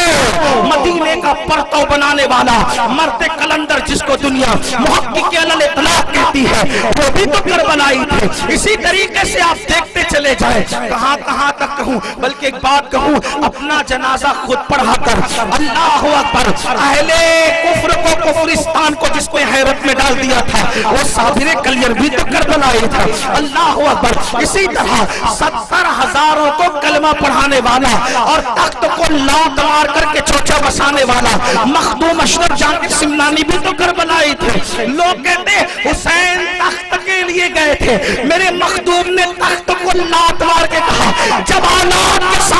مدینے کا پرتو بنانے والا مرد قلندر جس کو دنیا محقق علی اطلاق کہتی ہے وہ بھی تو کربلائی تھے. اسی طریقے سے آپ دیکھتے چلے جائیں. کہاں کہاں تک کہوں, بلکہ ایک بات کہوں, اپنا جنازہ خود پڑھا کر اللہ اکبر اہل کفر کو کفرستان کو جس کو حیرت میں ڈال دیا تھا وہ صابر کلیر بھی تو کربلائی تھا. اللہ اکبر. اسی طرح 70,000 کو کلمہ پڑھانے والا اور تخت کو لات مار کر کے چوچا بسانے والا مخدوم اشرف جان سمنانی بھی تو کربلائی تھے. لوگ کہتے حسین تخت کے لیے گئے تھے, میرے مخدوم نے تخت کو لات مار کے کہا جب اولاد کے ساتھ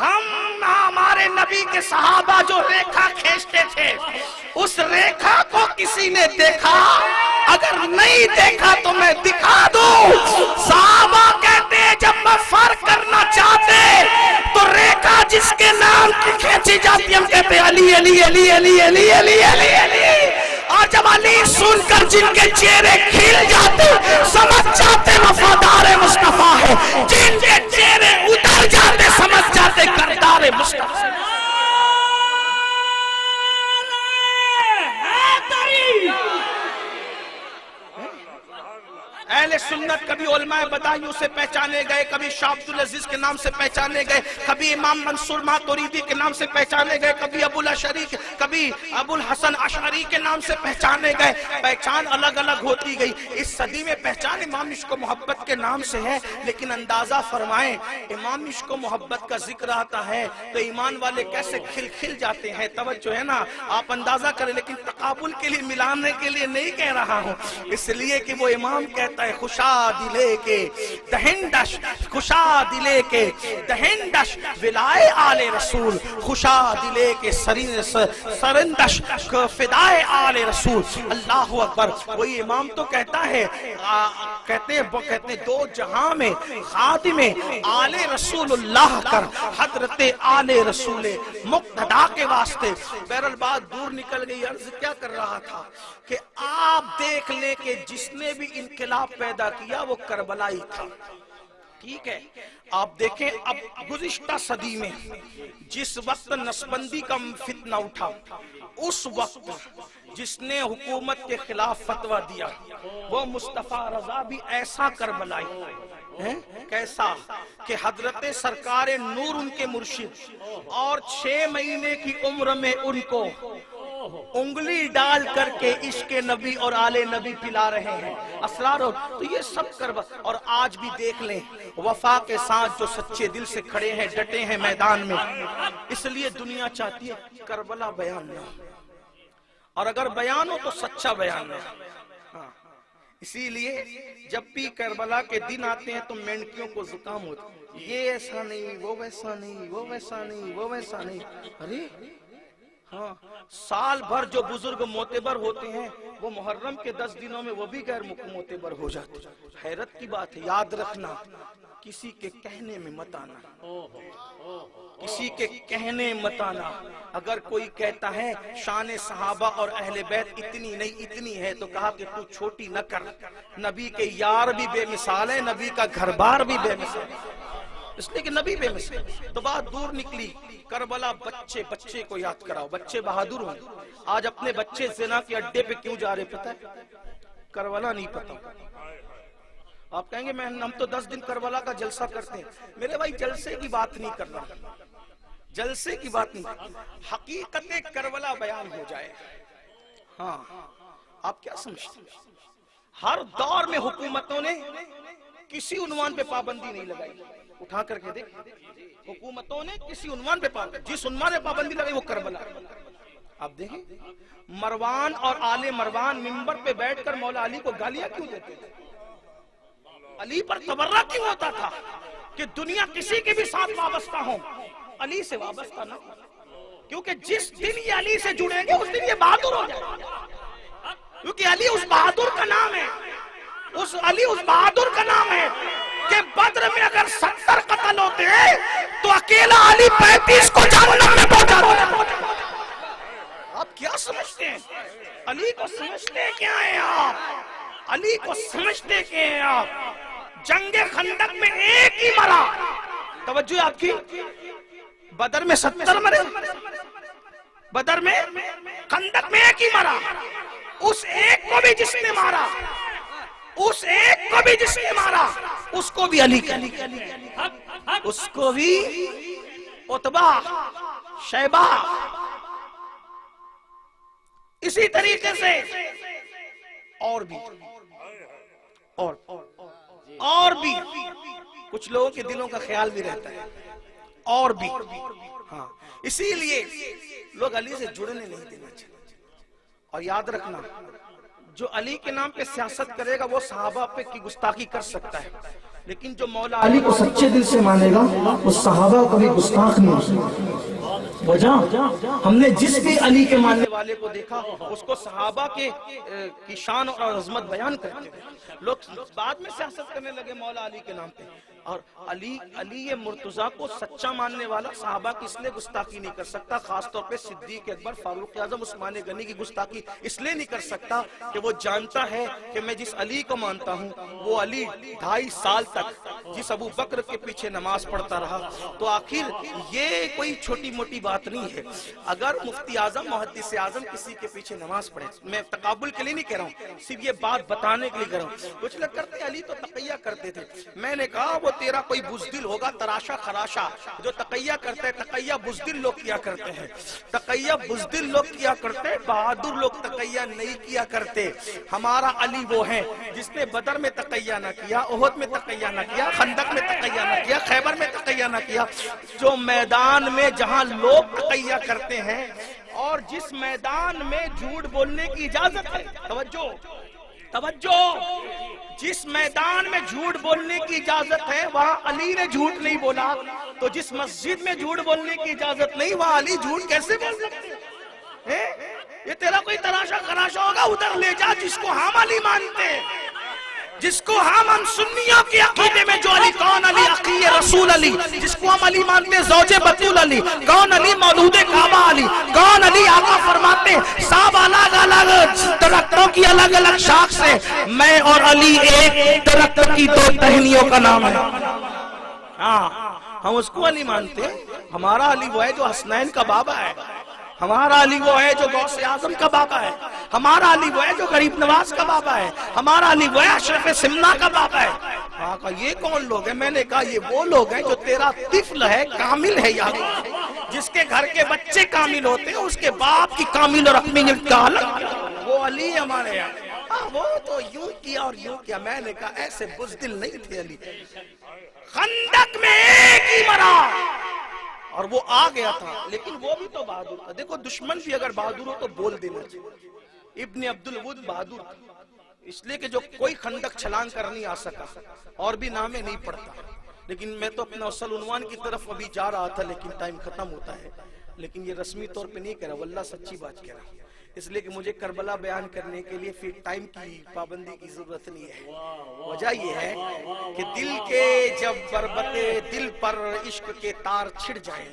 ہمارے نبی کے صحابہ جو ریکھا کھینچتے تھے اس ریکھا کو کسی نے دیکھا؟ اگر نہیں دیکھا تو میں دکھا دوں۔ صحابہ کہتے ہیں جب میں فرق کرنا چاہتے تو ریکھا جس کے نام کی کھینچی جاتی ہم کہتے ہیں علی علی علی علی علی علی علی علی، اور جب علی سن کر جن کے چہرے کھل جاتے سمجھ جاتے وفادار مصطفیٰ ہے، جن کے چہرے اتر جاتے سمجھ جاتے کردار مصطفیٰ۔ اہل سنت کبھی علماء بدایوں سے پہچانے گئے، کبھی شاہ عبد العزیز کے نام سے پہچانے گئے، کبھی امام منصور ماتوریدی کے نام سے پہچانے گئے، کبھی ابو الاشعری، کبھی ابو الحسن اشعری کے نام سے پہچانے گئے۔ پہچان الگ الگ ہوتی گئی۔ اس صدی میں پہچان امام عشق و محبت کے نام سے ہے، لیکن اندازہ فرمائیں امام عشق و محبت کا ذکر آتا ہے تو ایمان والے کیسے کھل کھل جاتے ہیں۔ توجہ ہے نا، آپ اندازہ کریں، لیکن تقابل کے لیے ملانے کے لیے نہیں کہہ رہا ہوں، اس لیے کہ وہ امام کہتا ہے خوشا دلے کے دہندش، خوشا دلے کے دہندش ولائے آل رسول، خوشا دلے کے سرندش فدائے آل رسول۔ اللہ اکبر۔ وہی امام تو کہتا ہے، کہتے ہیں دو جہاں میں خادم آل رسول اللہ کر، حضرت آل رسول مقتدا کے واسطے۔ بہرحال بات دور نکل گئی، عرض کیا کر رہا تھا کہ آپ دیکھ لیں کہ جس نے بھی انقلاب پیدا کیا وہ کربلائی تھا، ٹھیک ہے؟ آپ دیکھیں اب گزشتہ صدی میں جس وقت نسبندی کا فتنہ اٹھا، اس وقت جس نے حکومت کے خلاف فتویٰ دیا وہ مصطفیٰ رضا بھی ایسا کربلائی، کیسا کہ حضرت سرکار نور ان کے مرشد، اور 6 مہینے کی عمر میں ان کو انگلی ڈال کر کے عشق نبی اور آل نبی پلا رہے ہیں اسرار۔ تو یہ سب کربلا، اور آج بھی دیکھ لیں وفا کے ساتھ جو سچے دل سے کھڑے ہیں، ڈٹے ہیں میدان میں، اس لیے دنیا چاہتی ہے کربلا بیان نہ ہو، اور اگر بیان ہو تو سچا بیان ہو۔ اسی لیے جب بھی کربلا کے دن آتے ہیں تو مینڈکیوں کو زکام ہوتا ہے، یہ ایسا نہیں، وہ ویسا نہیں، وہ ویسا نہیں، وہ ویسا نہیں۔ ارے ہاں، سال بھر جو بزرگ معتبر ہوتے ہیں وہ محرم کے 10 دنوں میں وہ بھی غیر معتبر ہو جاتے ہیں۔ حیرت کی بات ہے، یاد رکھنا کسی کے کہنے میں مت آنا، کسی کے کہنے مت آنا۔ اگر کوئی کہتا ہے شان صحابہ اور اہل بیت اتنی نہیں اتنی ہے تو کہا کہ تو چھوٹی نہ کر، نبی کے یار بھی بے مثال ہے، نبی کا گھر بار بھی بے مثال ہے، اس لیے کہ نبی بے مثال۔ تو بات دور نکلی، کربلا بچے کو یاد کراؤ، بچے بہادر ہوں۔ آج اپنے بچے زنا کے اڈے پہ کیوں جا رہے پتہ ہے؟ کربلا نہیں پتہ۔ آپ کہیں گے ہم تو 10 دن کربلا کا جلسہ کرتے ہیں۔ میرے بھائی جلسے کی بات نہیں کر رہا، جلسے کی بات نہیں، حقیقت کربلا بیان ہو جائے۔ ہاں، آپ کیا سمجھتے ہیں؟ ہر دور میں حکومتوں نے کسی عنوان پہ پابندی نہیں لگائی، اٹھا کر کے دیکھ، حکومتوں نے کسی عنوان پہ پابندی، جس عنوان پہ پابندی لگائی وہ کربلا۔ آپ دیکھیں مروان اور آل مروان منبر پہ بیٹھ کر مولا علی کو گالیاں کیوں دیتے تھے؟ علی پر تبرہ کیوں ہوتا تھا کہ دنیا کسی کے بھی ساتھ وابستہ ہوں، علی سے وابستہ نہ ہو، کیونکہ جس دن یہ علی سے جڑیں گے اس دن یہ بہادر ہو جائے گا، کیونکہ علی اس بہادر کا نام ہے، علی اس بہادر کا نام ہے کہ بدر میں اگر 70 قتل ہوتے ہیں تو اکیلا علی 35 کو جہنم میں پہنچاتا ہے۔ آپ کیا سمجھتے ہیں؟ علی کو سمجھتے کیا ہیں آپ؟ علی کو سمجھتے کیا ہیں آپ؟ جنگ خندق میں ایک ہی مرا، توجہ آپ کی، بدر میں 70 مرے، بدر میں خندق میں ایک ہی مرا، اس ایک کو بھی جس نے مارا، اس ایک کو بھی جس نے مارا اس کو بھی علی کیا، اس کو بھی عتبہ شیبہ، اسی طریقے سے اور بھی کچھ لوگوں کے دلوں کا خیال بھی رہتا ہے، اور بھی ہاں، اسی لیے لوگ علی سے جڑنے نہیں دینا چاہتے۔ اور یاد رکھنا جو علی کے نام پہ سیاست کرے گا وہ صحابہ پہ کی گستاخی کر سکتا ہے، لیکن جو مولا علی کو سچے دل سے مانے گا وہ صحابہ کو کبھی گستاخ نہیں ہو سکتا۔ وجہ ہم نے جس بھی علی کے ماننے والے کو دیکھا اس کو صحابہ کی شان اور عظمت بیان کرتے تھے، لوگ بعد میں سیاست کرنے لگے مولا علی کے نام پہ، اور علی مرتضیٰ کو سچا ماننے والا صحابہ کی اس لیے گستاخی نہیں کر سکتا، خاص طور پہ صدیق اکبر، فاروق اعظم، عثمان غنی کی گستاخی اس لیے نہیں کر سکتا کہ وہ جانتا ہے کہ میں جس علی کو مانتا ہوں وہ علی 2.5 سال تک جس ابو بکر کے پیچھے نماز پڑھتا رہا، تو آخر یہ کوئی چھوٹی موٹی بات نہیں ہے۔ اگر مفتی اعظم، محدث اعظم کسی کے پیچھے نماز پڑھے، میں تقابل کے لیے نہیں کہہ رہا ہوں، صرف یہ بات بتانے کے لیے کہہ رہا ہوں، کچھ لوگ کرتے علی تو تقیہ کرتے تھے، میں نے کہا وہ تیرا کوئی بزدل ہوگا تراشا خراشا جو تقیہ کرتے ہیں، تقیہ بزدل لوگ کیا کرتے ہیں، تقیہ بزدل لوگ کیا کرتے ہیں، بہادر لوگ تقیہ نہیں کیا کرتے۔ ہمارا علی وہ ہے جس نے بدر میں تقیہ نہ کیا، احد میں تقیہ نہ کیا، خندق میں تقیہ نہ کیا، خیبر میں تقیہ نہ کیا، جو میدان میں جہاں لوگ تقیہ کرتے ہیں اور جس میدان میں جھوٹ بولنے کی اجازت ہے، توجہ، جس میدان میں جھوٹ بولنے کی اجازت ہے وہاں علی نے جھوٹ نہیں بولا، تو جس مسجد میں جھوٹ بولنے کی اجازت نہیں وہاں علی جھوٹ کیسے بول سکتے ہیں؟ یہ تیرا کوئی تراشا خراشا ہوگا، ادھر لے جا جس کو ہم علی مانتے ہیں، جس کو ہم سنیوں کے عقیدے میں جو علی کون علی عقی رسول علی، جس کو ہم علی مانتے زوج بطول علی، کون علی مولود کعبہ علی، کون علی آقا فرماتے سب الگ الگ درختوں کی الگ الگ شاخ سے میں اور علی ایک درخت کی 2 ٹہنیوں کا نام ہے۔ ہاں ہم اس کو علی مانتے ہیں، ہمارا علی وہ ہے جو حسنین کا بابا ہے، ہمارا علی وہ ہے جو غوث اعظم کا بابا ہے، ہمارا علی وہ ہے جو غریب نواز کا بابا ہے، ہمارا علی وہ ہے اشرف سمنا کا بابا ہے۔ کہا یہ کون لوگ ہیں؟ میں نے کہا یہ وہ لوگ ہیں جو تیرا طفل ہے، کامل ہے، یاد جس کے گھر کے بچے کامل ہوتے ہیں اس کے باپ کی کامل اور اکمیلیت کا حالت وہ علی ہمارے یہاں، وہ تو یوں کیا اور یوں کیا۔ میں نے کہا ایسے بزدل نہیں تھے علی، خندق میں ایک ہی مرا اور وہ آ گیا تھا، لیکن وہ بھی تو بہادر تھا۔ دیکھو دشمن بھی اگر بہادر ہو تو بول دینا چاہیے۔ ابن عبدالود بہادر تھا، اس لیے کہ جو کوئی خندق چھلانگ کر نہیں آ سکا، اور بھی نامے نہیں پڑھتا، لیکن میں تو اپنا اصل عنوان کی طرف ابھی جا رہا تھا لیکن ٹائم ختم ہوتا ہے، لیکن یہ رسمی طور پہ نہیں کہہ رہا، واللہ سچی بات کہہ رہا، اس لیے کہ مجھے کربلا بیان کرنے کے لیے پھر ٹائم کی پابندی کی ضرورت نہیں ہے۔ وجہ یہ ہے کہ دل کے جب بربتے دل پر عشق کے تار چھڑ جائیں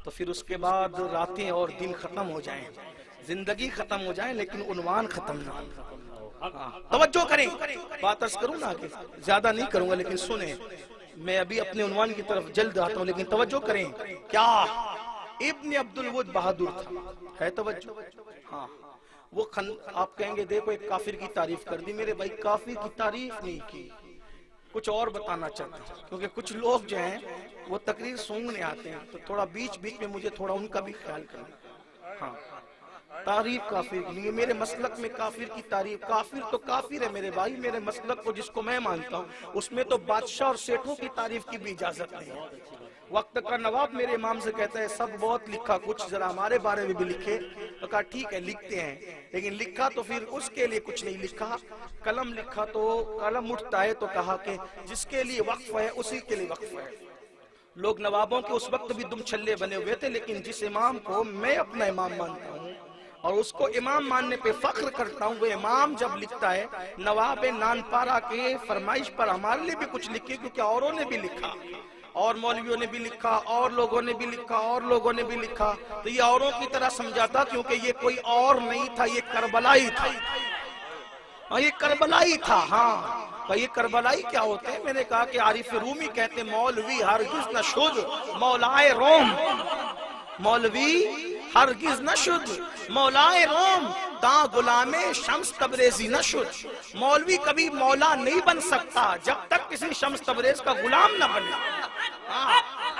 تو پھر اس کے بعد راتیں اور دن ختم ہو جائیں، زندگی ختم ہو جائیں، لیکن عنوان ختم نہ ہو۔ توجہ کریں، بات عرض کروں نا کہ زیادہ نہیں کروں گا لیکن سنیں، میں ابھی اپنے عنوان کی طرف جلد آتا ہوں لیکن توجہ کریں۔ کیا ابن عبدالود بہادر تھا، ہے توجہ؟ ہاں وہ آپ کہیں گے دیکھو ایک کافر کی تعریف کر دی، میرے بھائی کافر کی تعریف نہیں کی، کچھ اور بتانا چاہتا ہوں، کیونکہ کچھ لوگ جو ہیں وہ تقریر سننے آتے ہیں تو تھوڑا بیچ بیچ میں مجھے تھوڑا ان کا بھی خیال کرنا۔ ہاں تعریف کافر کی نہیں، میرے مسلک میں کافر کی تعریف، کافر تو کافر ہے میرے بھائی، میرے مسلک کو جس کو میں مانتا ہوں اس میں تو بادشاہ اور سیٹھوں کی تعریف کی بھی اجازت نہیں ہے۔ وقت کا نواب میرے امام سے کہتا ہے سب بہت لکھا، کچھ ذرا ہمارے بارے میں بھی لکھے، تو کہا ٹھیک ہے لکھتے ہیں، لیکن لکھا تو پھر اس کے لیے کچھ نہیں لکھا، قلم لکھا تو قلم اٹھتا ہے تو کہا کہ جس کے لیے وقف ہے اسی کے لیے وقف ہے۔ لوگ نوابوں کے اس وقت بھی دم چھلے بنے ہوئے تھے، لیکن جس امام کو میں اپنا امام مانتا ہوں اور اس کو امام ماننے پہ فخر کرتا ہوں، وہ امام جب لکھتا ہے نواب نانپارہ کے فرمائش پر ہمارے لیے بھی کچھ لکھے، کیونکہ اوروں نے بھی لکھا، اور مولویوں نے بھی لکھا، اور لوگوں نے بھی لکھا، اور لوگوں نے بھی لکھا، تو یہ اوروں کی طرح سمجھاتا کیونکہ یہ کوئی اور نہیں تھا، یہ کربلائی تھا، یہ کربلائی تھا۔ ہاں یہ کربلائی کیا ہوتے ہیں؟ میں نے کہا کہ عارف رومی کہتے ہیں مولوی ہرگز نہ شد مولائے روم، مولوی ہرگز نہ شد مولائے روم، تا غلام شمس تبریزی نہ شد۔ مولوی کبھی مولا نہیں بن سکتا جب تک کسی شمس تبریز کا غلام نہ بنے،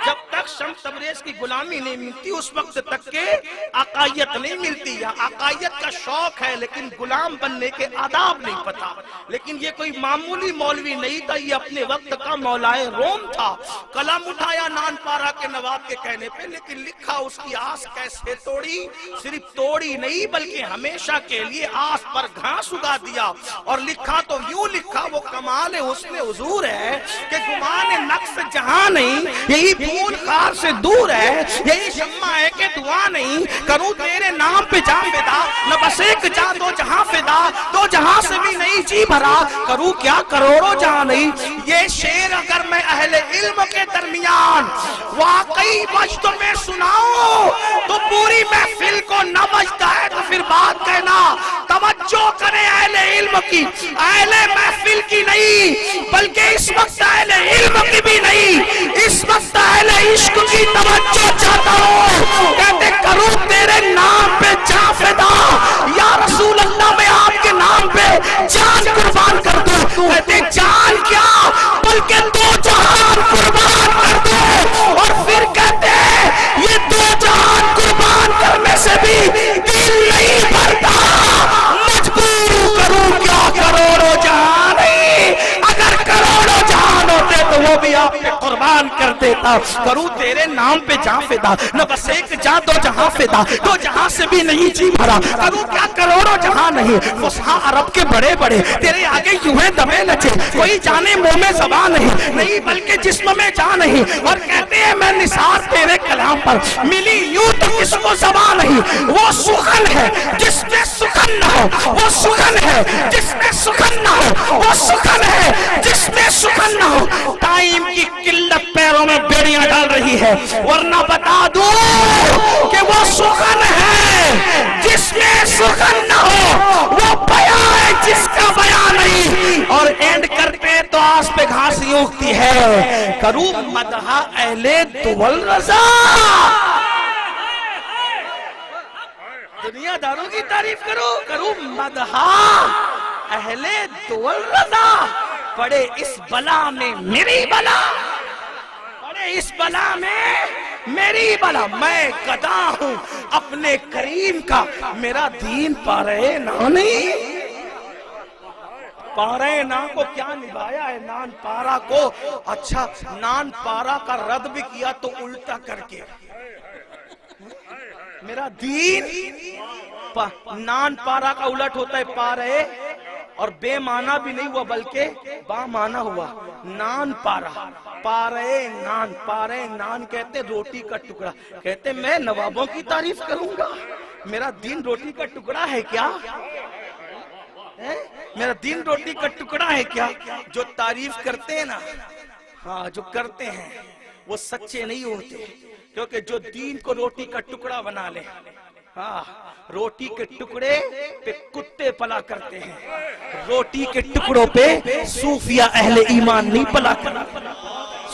جب تک شمس تبریز کی غلامی نہیں ملتی اس وقت تک کہ عقائیت نہیں ملتی، یا عقائیت عبادت کا شوق ہے لیکن غلام بننے کے آداب نہیں پتا. لیکن یہ کوئی معمولی مولوی نہیں تھا, یہ اپنے وقت کا مولائے روم تھا. قلم اٹھایا نان پارا کے نواب کے کہنے پہ, لیکن لکھا اس کی آس کیسے توڑی. صرف توڑی نہیں بلکہ ہمیشہ کے لیے آس پر گھاس اگا دیا. اور لکھا تو یوں لکھا, وہ کمال حسن حضور ہے کہ گمان نقص جہاں نہیں, یہی دھول خار سے دور ہے, یہی شمع ہے کہ دعا نہیں. کروں تیرے نام پہ جان فدا, نہ بس ایک جا دو جہاں فدا, دو جہاں سے بھی نہیں جی بھرا, کروں کیا کروڑوں جہاں نہیں. یہ شعر اگر میں اہل علم کے درمیان واقعی وجد میں سناؤں تو پوری محفل کو نہ بجتا ہے, تو پھر بات کہنا توجہ کرے اہل علم کی, اہل محفل کی نہیں بلکہ اس وقت اہل علم کی بھی نہیں, اس وقت اہل عشق کی توجہ چاہتا ہوں. کہتے کروں تیرے نام پہ جان فدا, یا رسول اللہ میں آپ کے نام پہ جان قربان کر دوں. کہتے جان کیا بلکہ دو جہان قربان کر دو. اور پھر کہتے یہ دو جہان قربان کرنے سے بھی دل نہیں بھرتا, مجبور کروں کیا کروڑوں جہان نہیں. اگر کروڑوں جہان ہوتے تو وہ بھی آپ پہ قربان کر دیتا. کروں تیرے نام پہ جان فدا, نہ بس ایک جان دو جہاں فدا, دو جہاں سے بھی نہیں جی بھرا, کروں کیا کروڑوں جہاں نہیں. فصحا عرب کے بڑے بڑے تیرے آگے یوں ہیں دمے نچے, کوئی جانے منہ میں زبان نہیں بلکہ جسم میں جان نہیں. اور کہتے ہیں میں نثار تیرے کلام پر ملی یوں تو کس کو زبان نہیں. وہ سخن ہے جس میں سخن نہ ہو, وہ سخن ہے جس میں سخن نہ ہو, وہ سخن ہے جس میں سخن نہ ہو. ٹائم کی قلت پیروں میں بیڑیاں ڈال رہی ہے, ورنہ بتا دوں کہ وہ سخن ہے جس میں سخن نہ ہو, وہ بیان ہے جس کا بیان نہیں. اور اینڈ کرتے تو آس پہ گھاس ہی اگتی ہے. کروں مدح اہل دول رضا, دنیا داروں کی تعریف کروں مدح اہل دول رضا. پڑے اس بلا میں میری بلا, پڑے اس بلا میں میری بلا. میں گدا ہوں اپنے کریم کا, میرا دین پارے نہ نہیں. پارے نا کو کیا نبھایا ہے نان پارا کو. اچھا نان پارا کا رد بھی کیا تو الٹا کر کے. میرا دین نان پارا کا الٹ ہوتا ہے پارے, اور بے معنی بھی نہیں ہوا بلکہ با معنی ہوا. نان پارا, پارے نان, پارے نان کہتے روٹی کا ٹکڑا. کہتے میں نوابوں کی تعریف کروں گا, میرا دین روٹی کا ٹکڑا ہے کیا؟ میرا دین روٹی کا ٹکڑا ہے کیا؟ جو تعریف کرتے ہیں نا, ہاں جو کرتے ہیں وہ سچے نہیں ہوتے, کیونکہ جو دین کو روٹی کا ٹکڑا بنا لے, ہاں روٹی کے ٹکڑے پہ کتے پلا کرتے ہیں, روٹی کے ٹکڑوں پہ صوفیہ اہل ایمان نہیں پلا کرتے.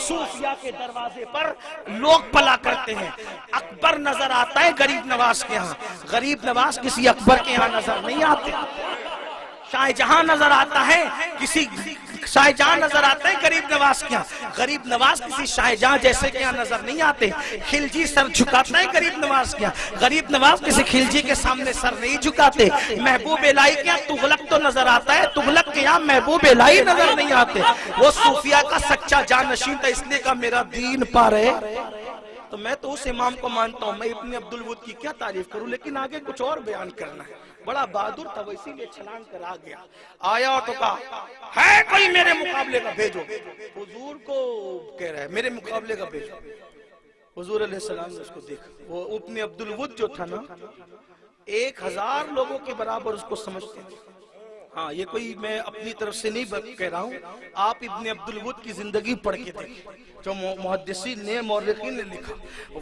صوفیہ کے دروازے پر لوگ پلا کرتے ہیں. اکبر نظر آتا ہے غریب نواز کے ہاں, غریب نواز کسی اکبر کے ہاں نظر نہیں آتے. شاہ جہاں نظر آتا ہے کسی, شاہ جہاں نظر آتا ہے غریب نواز کے ہاں, غریب نواز کسی شاہ جہاں جیسے کے ہاں نظر نہیں آتے. خلجی سر جھکاتا ہے غریب نواز کے ہاں, غریب نواز کسی خلجی کے سامنے سر نہیں جھکاتے. محبوب الہی کے ہاں تغلق تو نظر آتا ہے, تغلق کے ہاں محبوب الہی نظر نہیں آتے. وہ صوفیہ کا سچا جانشین تھا, اس لیے کہا میرا دین پارے. تو میں تو اس امام کو مانتا ہوں, میں ابن عبدالود کی کیا تعریف کروں, لیکن آگے کچھ اور بیان کرنا ہے. بڑا بہادر تھا وہ, اسی لیے چھلانگ کر آ گیا. آیا اور تو کہا ہے کوئی میرے مقابلے کا بھیجو. حضور کو کہہ رہا ہے میرے مقابلے کا بھیجو. حضور علیہ السلام نے اس کو دیکھا, وہ ابن عبدالود جو تھا نا 1000 لوگوں کے برابر اس کو سمجھتے تھے. ہاں یہ کوئی میں اپنی طرف سے نہیں کہہ رہا ہوں, آپ ابن عبدالود کی زندگی پڑھ کے دیکھیں جو محدثین نے مورخین نے لکھا.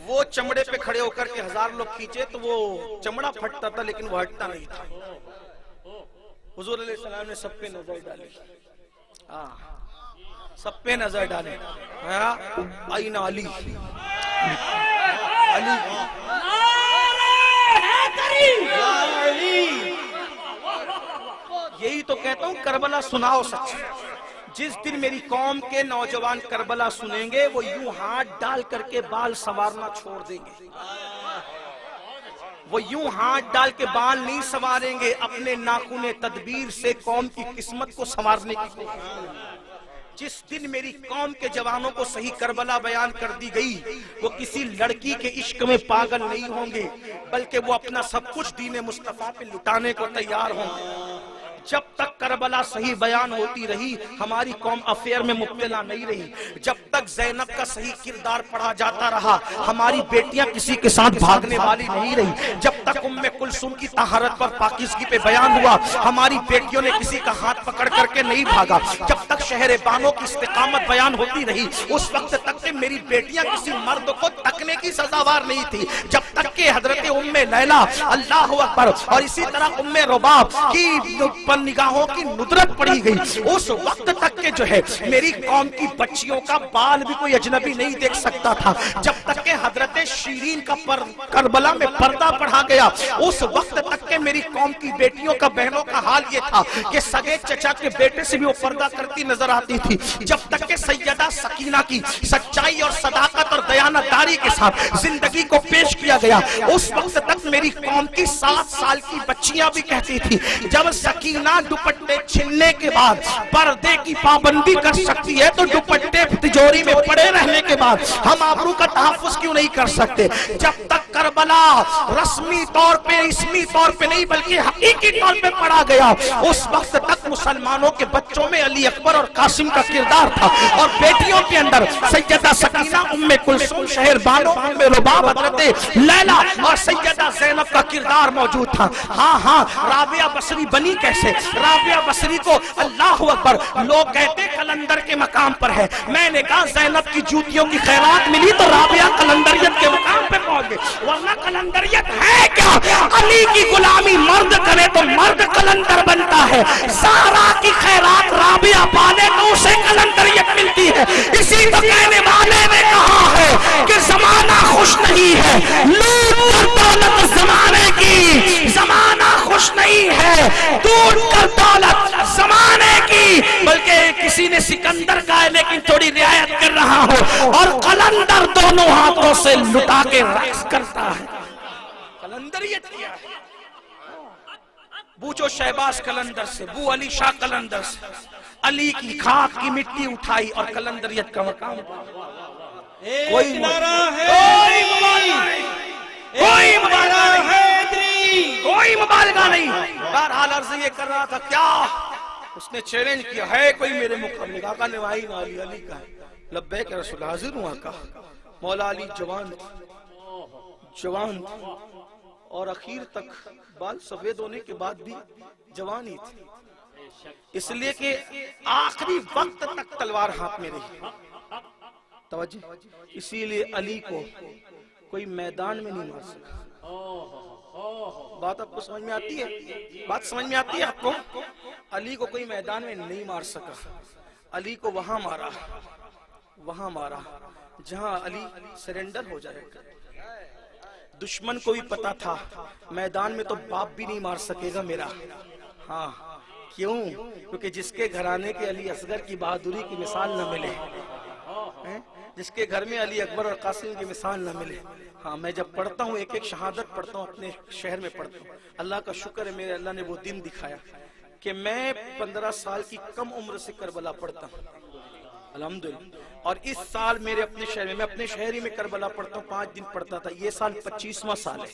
وہ چمڑے پہ کھڑے ہو کر کے 1000 لوگ کھینچے تو وہ چمڑا پھٹتا تھا لیکن وہ ہٹتا نہیں تھا. حضور علیہ السلام نے سب پہ نظر ڈالی, سب پہ نظر ڈالے. آئین علی, علی یہی تو کہتا ہوں کربلا سناؤ سچ. جس دن میری قوم کے نوجوان کربلا سنیں گے وہ یوں ہاتھ ڈال کر کے بال سنوارنا چھوڑ دیں گے, وہ یوں ہاتھ ڈال کے بال نہیں سنواریں گے، اپنے ناخن تدبیر سے قوم کی قسمت کو سنوارنے کی۔ جس دن میری قوم کے جوانوں کو صحیح کربلا بیان کر دی گئی، وہ کسی لڑکی کے عشق میں پاگل نہیں ہوں گے، بلکہ وہ اپنا سب کچھ دین مصطفیٰ پہ لٹانے کو تیار ہوں گے۔ جب تک کربلا صحیح بیان ہوتی رہی، ہماری قوم افیئر میں مبتلا نہیں رہی۔ جب تک زینب کا صحیح کردار پڑھا جاتا رہا، ہماری بیٹیاں کسی کے ساتھ بھاگنے والی نہیں رہی۔ جب تک ام کلثوم کی طہارت پر پاکیزگی پہ بیان ہوا، ہماری بیٹیوں نے کسی کا ہاتھ پکڑ کر کے نہیں بھاگا۔ جب تک شہر بانوں کی استقامت بیان ہوتی رہی، اس وقت تک کہ میری بیٹیاں کسی مرد کو تکنے کی سزاوار نہیں تھی۔ جب تک کہ حضرت ام لیلا، اللہ اکبر، اور اسی طرح ام رباب کی نگاہوں کی ندرت پڑی گئی، اس وقت تک کہ جو ہے میری قوم کی بچیوں کا بال بھی کوئی اجنبی نہیں دیکھ سکتا تھا۔ جب تک کہ حضرت شیرین کا کربلا میں پردہ پڑھا گیا، اس وقت تک کہ میری قوم کی بیٹیوں کا، بہنوں کا حال یہ تھا کہ سگے چچا کے بیٹے سے بھی وہ پردہ کرتی نظر آتی تھی۔ جب تک کہ سیدہ سکینہ کی سچائی اور صداقت اور دیانتداری کے ساتھ زندگی کو پیش کیا گیا، اس وقت تک میری قوم کی 7 سال کی بچیاں بھی کہتی تھی جب سکینہ دوپٹے چھلنے کے بعد پردے کی پابندی کر سکتی ہے تو دوپٹے تجوری میں پڑے رہنے کے بعد ہم آبرو کا تحفظ کیوں نہیں کر سکتے؟ جب تک کربلا رسمی طور پہ، اسمی طور پہ نہیں بلکہ حقیقی طور پہ پڑھا گیا، اس وقت تک مسلمانوں کے بچوں میں علی اکبر اور قاسم کا کردار تھا، اور بیٹیوں کے اندر سیدہ سکینہ، ام کلثوم، شہر بانو، ام رباب، حضرت لیلا اور سیدہ زینب کا کردار موجود تھا۔ ہاں رابعہ بصری بنی کیسے؟ رابعہ بصری کو اللہ اکبر لوگ کہتے قلندر کے مقام پر ہے، میں نے کہا زینب کی جوتیوں کی خیرات ملی تو رابعہ قلندریت کے مقام پہ پہنچ گئے، ورنہ قلندریت ہے کیا؟ علی کی غلامی مرد کرے تو مرد قلندر بنتا ہے، زہرا کی خیرات رابعہ پالے تو اسے قلندریت ملتی ہے۔ اسی تو کہنے والے نے کہا ہے کہ زمانہ خوش نہیں ہے، لوٹ کر دولت زمانے کی، زمانہ خوش نہیں ہے، لوٹ کر دولت زمانے کی، بلکہ کسی نے سکندر کا ہے لیکن تھوڑی رعایت کر رہا ہو، اور قلندر دونوں ہاتھوں سے لٹا کے رقص کرتا ہے۔ قلندریت کیا ہے؟ بوچھو شہباز قلندر سے، بو علی شاہ قلندر سے، علی کی خاک کی مٹی اٹھائی اور قلندریت کا مقام کوئی نعرہ ہے، کوئی مبالغہ نہیں۔ بہرحال عرض یہ کر رہا تھا، کیا اس نے چیلنج کیا ہے کوئی میرے مقابلے؟ آقا نے وہی نہ علی کا ہے، لبیک رسول، حاضر ہوں آقا۔ مولا علی جوان اور اخیر تک بال سفید ہونے کے بعد بھی جوان ہی تھے، اس لیے کہ آخری وقت تک تلوار ہاتھ میں رہی۔ توجہ، اسی لیے علی کو کوئی میدان میں نہیں مار سکا۔ بات آپ کو سمجھ میں آتی ہے؟ بات سمجھ میں آتی ہے آپ کو؟ علی کو کوئی میدان میں نہیں مار سکا، علی کو وہاں مارا جہاں علی سرنڈر ہو جائے گا۔ دشمن کو بھی پتا تھا میدان میں تو باپ بھی نہیں مار سکے گا میرا۔ ہاں کیوں؟ کیونکہ جس کے گھرانے کے علی اصغر کی بہادری کی مثال نہ ملے، جس کے گھر میں علی اکبر اور قاسم کی مثال نہ ملے۔ ہاں میں جب پڑھتا ہوں، ایک شہادت پڑھتا ہوں، اپنے شہر میں پڑھتا ہوں، اللہ کا شکر ہے میرے اللہ نے وہ دن دکھایا کہ میں 15 سال کی کم عمر سے کربلا پڑھتا ہوں الحمدللہ، اور اس سال میرے اپنے شہر میں اپنے شہر ہی میں کربلا پڑھتا ہوں، 5 دن پڑھتا تھا۔ یہ سال 25واں سال ہے،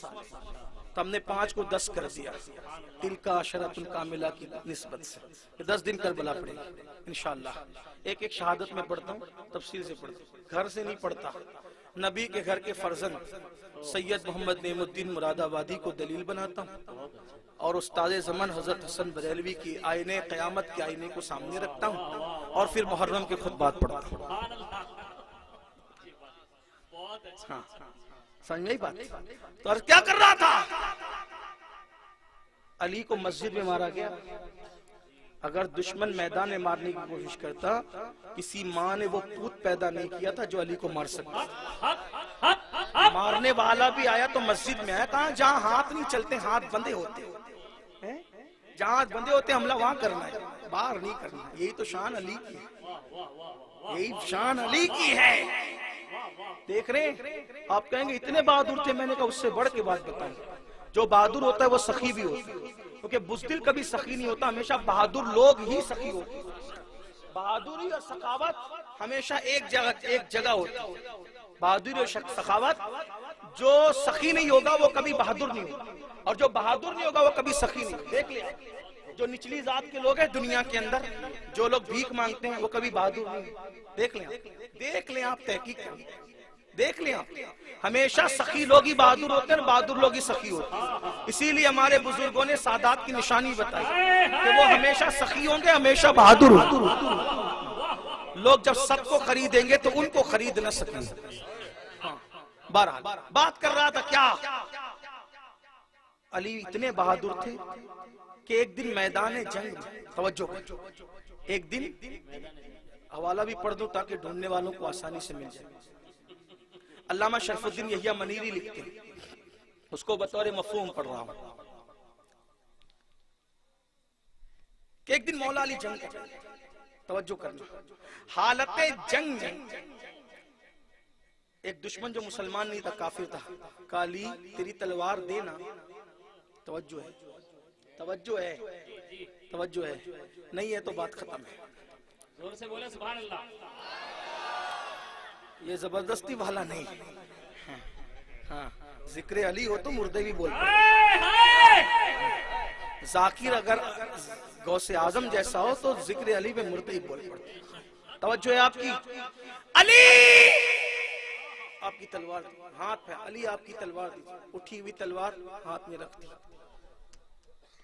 تو ہم نے 5 کو 10 کر دیا، تلکا عشرۃ الکاملہ کی نسبت سے 10 دن کربلا پڑھیں گے انشاءاللہ۔ ایک شہادت میں پڑھتا ہوں، تفصیل سے پڑھتا ہوں، گھر سے نہیں پڑھتا۔ نبی کے گھر کے فرزند سید محمد نعیم الدین مراد آبادی کو دلیل بناتا ہوں، اور استاد زمان حضرت حسن بریلوی کی آئینے قیامت کے آئینے کو سامنے رکھتا ہوں، اور پھر محرم کے خطبات پڑھتا ہوں۔ ہاں سمجھ میں بات؟ تو عرض کیا کر رہا تھا؟ علی کو مسجد میں مارا گیا۔ اگر دشمن میدان میں مارنے کی کوشش کرتا، کسی ماں نے وہ پوت پیدا نہیں کیا تھا جو علی کو مار سکتا۔ مارنے والا بھی آیا تو مسجد میں آیا، کہاں جہاں ہاتھ نہیں چلتے، ہاتھ بندے ہوتے، جہاں ہاتھ بندے ہوتے حملہ وہاں کرنا ہے، باہر نہیں کرنا۔ یہی تو شان علی کی ہے، یہی شان علی کی ہے۔ دیکھ رہے آپ کہیں گے اتنے بہادر تھے، میں نے کہا اس سے بڑھ کے بات بتاؤں۔ جو بہادر ہوتا ہے وہ سخی بھی ہوتا ہے، کیونکہ بزدل کبھی سخی نہیں ہوتا، ہمیشہ بہادر لوگ ہی سخی ہوتے ہیں۔ بہادری اور سخاوت ہمیشہ ایک جگہ ہوتی ہے۔ بہادری اور سخاوت، جو سخی نہیں ہوگا وہ کبھی بہادر نہیں ہوگا، اور جو بہادر نہیں ہوگا وہ کبھی سخی نہیں ہوگا۔ دیکھ لیں جو نچلی ذات کے لوگ ہیں دنیا کے اندر، جو لوگ بھیک مانگتے ہیں وہ کبھی بہادر نہیں ہوگا۔ دیکھ لیں آپ تحقیق کریں، دیکھ لیں آپ، ہمیشہ سخی لوگ ہی بہادر ہوتے ہیں، بہادر لوگ ہی سخی ہوتے ہیں۔ اسی لیے ہمارے بزرگوں نے سادات کی نشانی بتائی کہ وہ ہمیشہ سخی ہوں گے، ہمیشہ بہادر ہوں گے۔ لوگ جب سب کو خریدیں گے تو ان کو خرید نہ سکیں گے۔ بہرحال بات کر رہا تھا کیا، علی اتنے بہادر تھے کہ ایک دن میدان جنگ، توجہ ایک دن، حوالہ بھی پڑھ دوں تاکہ ڈھونڈنے والوں کو آسانی سے مل جائے۔ علامہ شرف الدین یحییٰ منیری لکھتے ہیں، اس کو بطور مفہوم پڑھ رہا ہوں، کہ ایک دن مولا علی جنگ کر، توجہ کرنا، حالت جنگ میں ایک دشمن جو مسلمان نہیں تھا، کافر تھا، کہا علی تیری تلوار دینا، توجہ ہے، توجہ ہے، توجہ ہے، نہیں ہے تو بات ختم ہے۔ زور سے بولے سبحان اللہ۔ یہ زبردستی والا نہیں، ہاں ذکر علی ہو تو مردے بھی بول پڑتے، ذاکر اگر غوث اعظم جیسا ہو تو ذکر علی میں مردے ہی بول پڑتے۔ توجہ ہے آپ کی، علی آپ کی تلوار ہاتھ پہ، علی آپ کی تلوار دی، اٹھی ہوئی تلوار ہاتھ میں رکھ دی،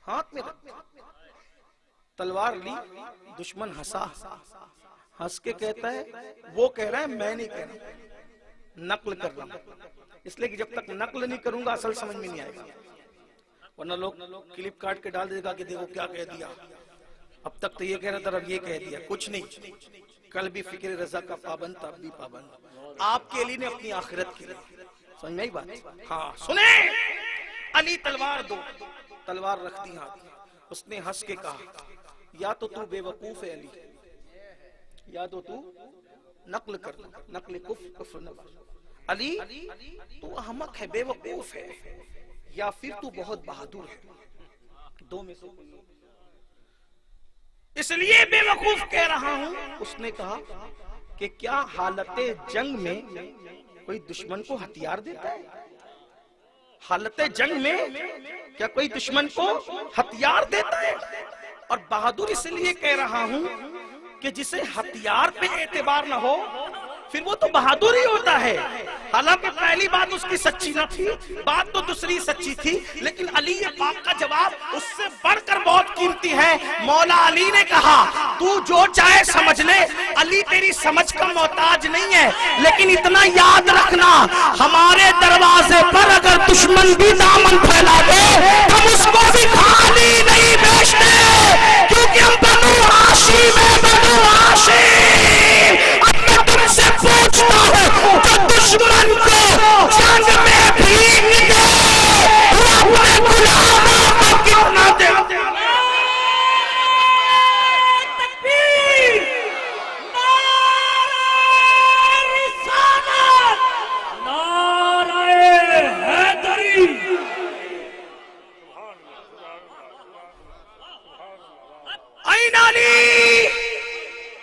ہاتھ میں رکھ دی، تلوار لی، دشمن ہنسا، ہنس کے کہتا ہے، وہ کہہ رہا ہے میں نہیں کہہ رہا، نقل کر رہا ہوں، اس لیے کہ جب تک نقل نہیں کروں گا اصل سمجھ میں نہیں آئے گا، ورنہ لوگ کلپ کاٹ کے ڈال دے گا کہ دیکھو کیا کہہ دیا، اب تک تو یہ کہہ رہا تھا اب یہ کہہ دیا، کچھ نہیں، کل بھی فکر رضا کا پابند تھا، اب بھی پابند، آپ کے لیے نے اپنی آخرت کی لیے، سمجھ میں آئی بات؟ ہاں سنیں، علی تلوار دو، تلوار رکھ دی ہاتھ، اس نے ہنس کے کہا یا تو تو بے وقوف ہے علی، یا تو نقل کر، نقل کفر نقل، علی تو احمق ہے، بے وقوف ہے، یا پھر تو بہت بہادر ہے، دو میں سے اس لیے بے وقوف کہہ رہا ہوں۔ اس نے کہا کہ کیا حالت جنگ میں کوئی دشمن کو ہتھیار دیتا ہے؟ حالت جنگ میں کیا کوئی دشمن کو ہتھیار دیتا ہے؟ اور بہادر اس لیے کہہ رہا ہوں کہ جسے ہتھیار پہ اعتبار نہ ہو پھر وہ تو بہادر ہی ہوتا ہے۔ حالانکہ پہلی بات اس کی سچی نہ تھی، بات تو دوسری سچی تھی، لیکن علی پاک کا جواب اس سے بڑھ کر بہت قیمتی ہے۔ مولا علی نے کہا تو جو چاہے سمجھ لے، علی تیری سمجھ کا محتاج نہیں ہے، لیکن اتنا یاد رکھنا ہمارے دروازے پر اگر دشمن بھی دامن پھیلا دے ہم اس کو بھی خالی نہیں بیچتے، کیونکہ ہم بنو ہاشم ہیں، بنو ہاشم۔ اب میں تم سے پوچھتا ہوں جو دشمن کو جنگ میں بھیگ دے وہ اپنے غلاموں کو کتنا دے؟ تکبیر، نعرہ رسالت، نعرہ حیدری۔ این علی،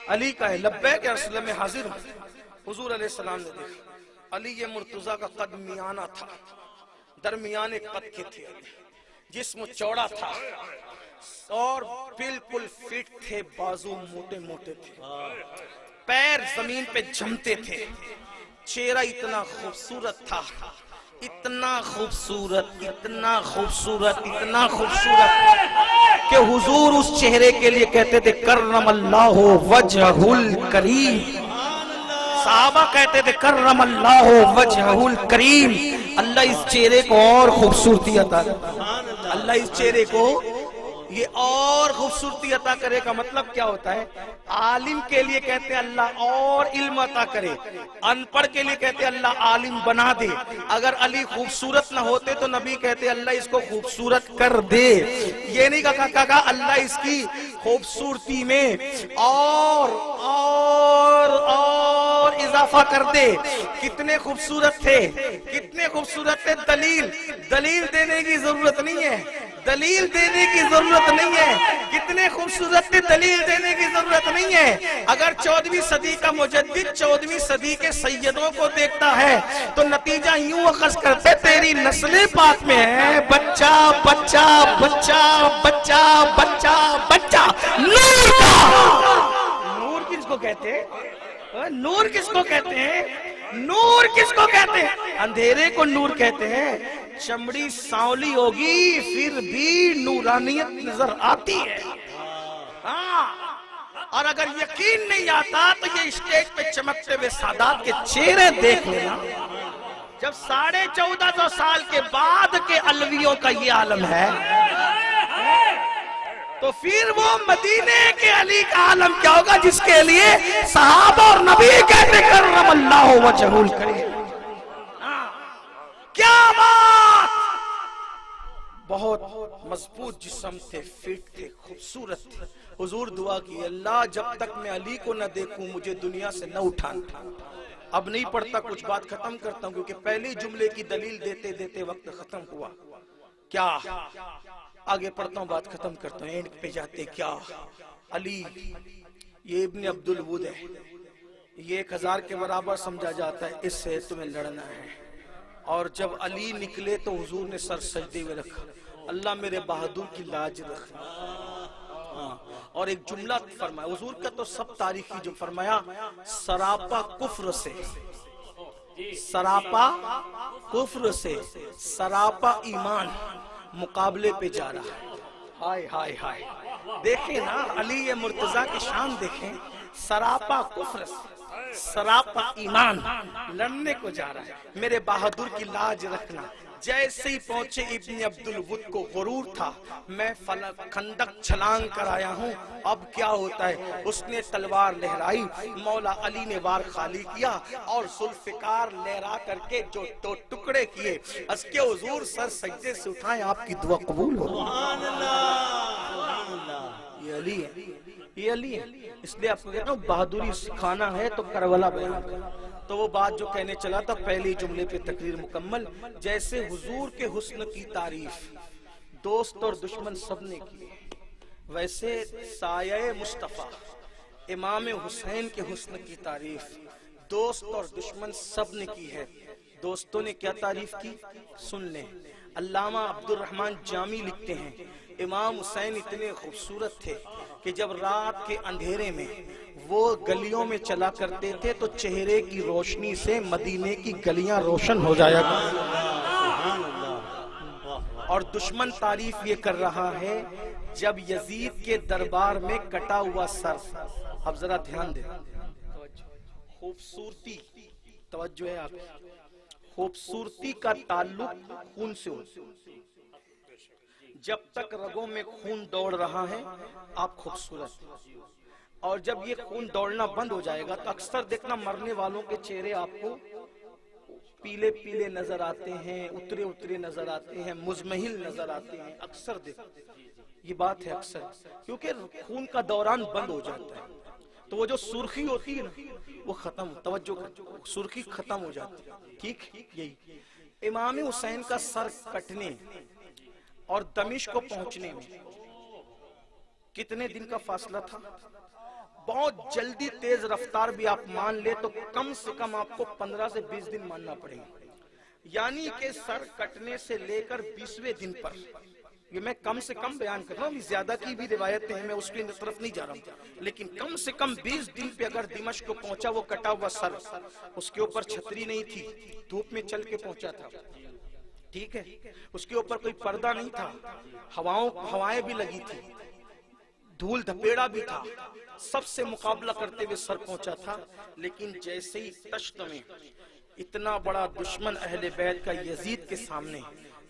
علی کا ہے لبیک یا رسول اللہ میں حاضر ہوں۔ حضور علیہ السلام نے دیکھا علی یہ مرتضیٰ کا قد میانہ تھا، درمیانے قد کے تھے، جسم چوڑا تھا اور بالکل فٹ تھے، بازو موٹے موٹے تھے، پیر زمین پہ جمتے تھے، چہرہ اتنا خوبصورت تھا، اتنا خوبصورت، اتنا خوبصورت، اتنا خوبصورت کہ حضور اس چہرے کے لیے کہتے تھے کرم اللہ وجہ الکریم۔ صحابہ کہتے تھے کرم اللہ وجہ الکریم، اللہ اس چہرے کو اور خوبصورتی عطا کرے، اللہ اس چہرے کو یہ اور خوبصورتی عطا کرے کا مطلب کیا ہوتا ہے؟ عالم کے لیے کہتے ہیں اللہ اور علم عطا کرے، ان پڑھ کے لیے کہتے ہیں اللہ عالم بنا دے۔ اگر علی خوبصورت نہ ہوتے تو نبی کہتے اللہ اس کو خوبصورت کر دے، یہ نہیں کہا اللہ اس کی خوبصورتی میں اور اضافہ کر دے. کتنے خوبصورت تھے, کتنے خوبصورت تھے. دلیل دینے کی ضرورت نہیں ہے, دلیل دینے کی ضرورت نہیں ہے. کتنے خوبصورت تھے, دلیل دینے کی ضرورت نہیں ہے. اگر 14ویں صدی کا مجدد 14ویں صدی کے سیدوں کو دیکھتا ہے تو نتیجہ یوں اخذ کرتے تیری نسل پاک میں ہے بچہ بچہ بچہ بچہ بچہ بچہ نور کا. نور کس کو کہتے ہیں؟ نور کس کو کہتے ہیں؟ نور کس کو کہتے ہیں؟ اندھیرے کو نور کہتے ہیں. چمڑی سانولی ہوگی پھر بھی نورانیت نظر آتی ہے. ہاں, اور اگر یقین نہیں آتا تو یہ اسٹیج پہ چمکتے ہوئے سادات کے چہرے دیکھ لینا. جب 1450 سال کے بعد کے علویوں کا یہ عالم ہے تو پھر وہ مدینے کے علی کا عالم کیا ہوگا جس کے لیے صحابہ اور نبی کہتے کرم اللہ وجہہ الکریم. کیا بات, بہت مضبوط جسم تھے, فٹ تھے, خوبصورت تھے. حضور دعا کی, اللہ جب تک میں علی کو نہ دیکھوں مجھے دنیا سے نہ اٹھانا. اب نہیں پڑھتا, کچھ بات ختم کرتا ہوں کیونکہ پہلی جملے کی دلیل دیتے دیتے وقت ختم ہوا. کیا آگے پڑھتا ہوں, بات ختم کرتا ہوں, اینڈ پہ جاتے. کیا علی یہ ابن عبد الود ہے, یہ 1000 کے برابر سمجھا جاتا ہے, اس سے تمہیں لڑنا ہے. اور جب علی نکلے تو حضور نے سر سجدے میں رکھا, اللہ میرے بہادر کی لاج رکھنا. اور ایک جملہ فرمایا حضور کا تو سب تاریخی, جو فرمایا سراپا کفر سے, سراپا کفر سے سراپا ایمان مقابلے پہ جا رہا ہے. ہائے ہائے ہائے, دیکھیں نا علی مرتضیٰ کی شان دیکھیں. سراپا کفر سے سراپا ایمان لڑنے کو جا رہا ہے. میرے بہادر کی لاج رکھنا. جیسے ہی پہنچے ابن عبد الود کو غرور تھا, میں خندق چھلانگ کر آیا ہوں, اب کیا ہوتا ہے. اس نے تلوار لہرائی, مولا علی نے وار خالی کیا اور ذوالفقار لہرا کر کے جو دو ٹکڑے کیے. اس کے حضور سر سجدے سے اٹھائیں, آپ کی دعا قبول ہو. سبحان اللہ, سبحان اللہ. یہ علی ہے, یہ علی ہے. اس لیے آپ کو کہتا ہوں بہادری سکھانا ہے تو کربلا بیان کرنا. تو وہ بات جو کہنے چلا تھا, پہلی جملے پہ تقریر مکمل. جیسے حضور کے حسن کی تعریف دوست اور دشمن سب نے کی, ویسے سایہ مصطفیٰ امام حسین کے حسن کی تعریف دوست اور دشمن سب نے کی ہے. دوستوں نے کیا تعریف کی سن لیں. علامہ عبد الرحمن جامی لکھتے ہیں, امام حسین اتنے خوبصورت تھے کہ جب رات کے اندھیرے میں وہ گلیوں میں چلا کرتے تھے تو چہرے کی روشنی سے مدینے کی گلیاں روشن ہو جایا کرتی. اور دشمن تعریف یہ کر رہا ہے جب یزید کے دربار میں کٹا ہوا سر. اب ذرا دھیان دیں, خوبصورتی, توجہ ہے آپ, خوبصورتی کا تعلق خون سے ہوتا ہے. جب تک رگوں میں خون دوڑ رہا ہے آپ خوبصورت, اور جب یہ خون دوڑنا بند ہو جائے گا تو اکثر دیکھنا مرنے والوں کے چہرے آپ کو پیلے پیلے نظر آتے ہیں, اترے اترے نظر آتے ہیں, مزمحل نظر آتے ہیں. اکثر دیکھیں یہ بات ہے, اکثر کیونکہ خون کا دوران بند ہو جاتا ہے تو وہ جو سرخی ہوتی ہے نا وہ ختم, توجہ سرخی ختم ہو جاتی ہے. ٹھیک, یہی امام حسین کا سر کٹنے اور دمشق کو پہنچنے میں کتنے دن کا فاصلہ تھا. بہت جلدی تیز رفتار بھی آپ مان لے تو کم سے کم آپ کو 15 سے 20 دن ماننا پڑے گا. یعنی کہ سر کٹنے سے لے کر 20ویں دن پر, یہ میں کم سے کم بیان کر رہا ہوں, زیادہ کی بھی روایتیں ہیں, میں اس کی طرف نہیں جا رہا ہوں, لیکن کم سے کم 20 دن پہ اگر دمشق کو پہنچا وہ کٹا ہوا سر, اس کے اوپر چھتری نہیں تھی, دھوپ میں چل کے پہنچا تھا. ٹھیک ہے, اس کے اوپر کوئی پردہ نہیں تھا, ہوائیں بھی لگی تھی, دھول دھپیڑا بھی تھا, سب سے مقابلہ کرتے ہوئے سر پہنچا تھا. لیکن جیسے ہی تشت میں اتنا بڑا دشمن اہل بیت کا یزید کے سامنے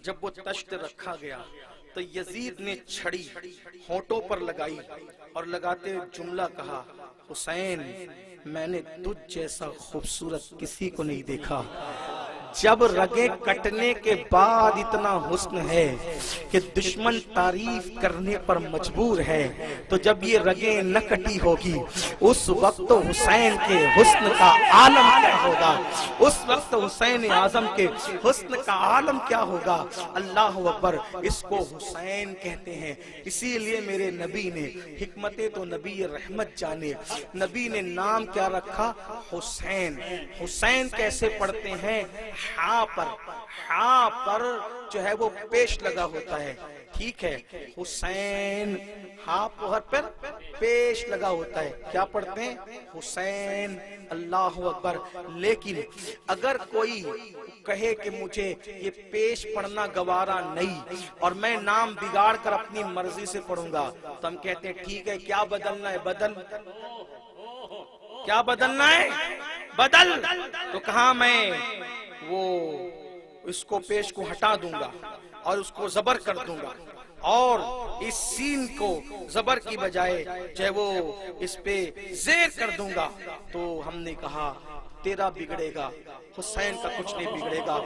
جب وہ تشت رکھا گیا تو یزید نے چھڑی ہونٹوں پر لگائی اور لگاتے جملہ کہا, حسین میں نے تجھ جیسا خوبصورت کسی کو نہیں دیکھا. جب رگیں کٹنے کے بعد اتنا حسن ہے کہ دشمن تعریف کرنے پر مجبور ہے، تو جب یہ رگیں نہ کٹی ہوگی اس وقت حسین کے حسن کا عالم کیا ہوگا، اس وقت حسین اعظم کے حسن کا عالم کیا ہوگا۔ اللہ اکبر، اس کو حسین کہتے ہیں۔ اسی لیے میرے نبی نے، حکمت تو نبی رحمت جانے، نبی نے نام کیا رکھا؟ حسین۔ حسین کیسے پڑھتے ہیں؟ ہاں پر جو ہے وہ پیش لگا ہوتا ہے، ٹھیک ہے، حسین ہاں پر پیش لگا ہوتا ہے، کیا پڑھتے ہیں؟ حسین۔ اللہ اکبر۔ لیکن اگر کوئی کہے کہ مجھے یہ پیش پڑھنا گوارا نہیں اور میں نام بگاڑ کر اپنی مرضی سے پڑھوں گا، تو ہم کہتے ہیں ٹھیک ہے، کیا بدلنا ہے بدل، کیا بدلنا ہے بدل، تو کہاں میں وہ اس کو پیش کو ہٹا دوں گا اور اس کو زبر کر دوں گا، اور اس سین کو زبر کی بجائے چاہے وہ اس پہ زیر کر دوں گا، تو ہم نے کہا تیرا بگڑے گا، حسین کا کچھ نہیں بگڑے گا،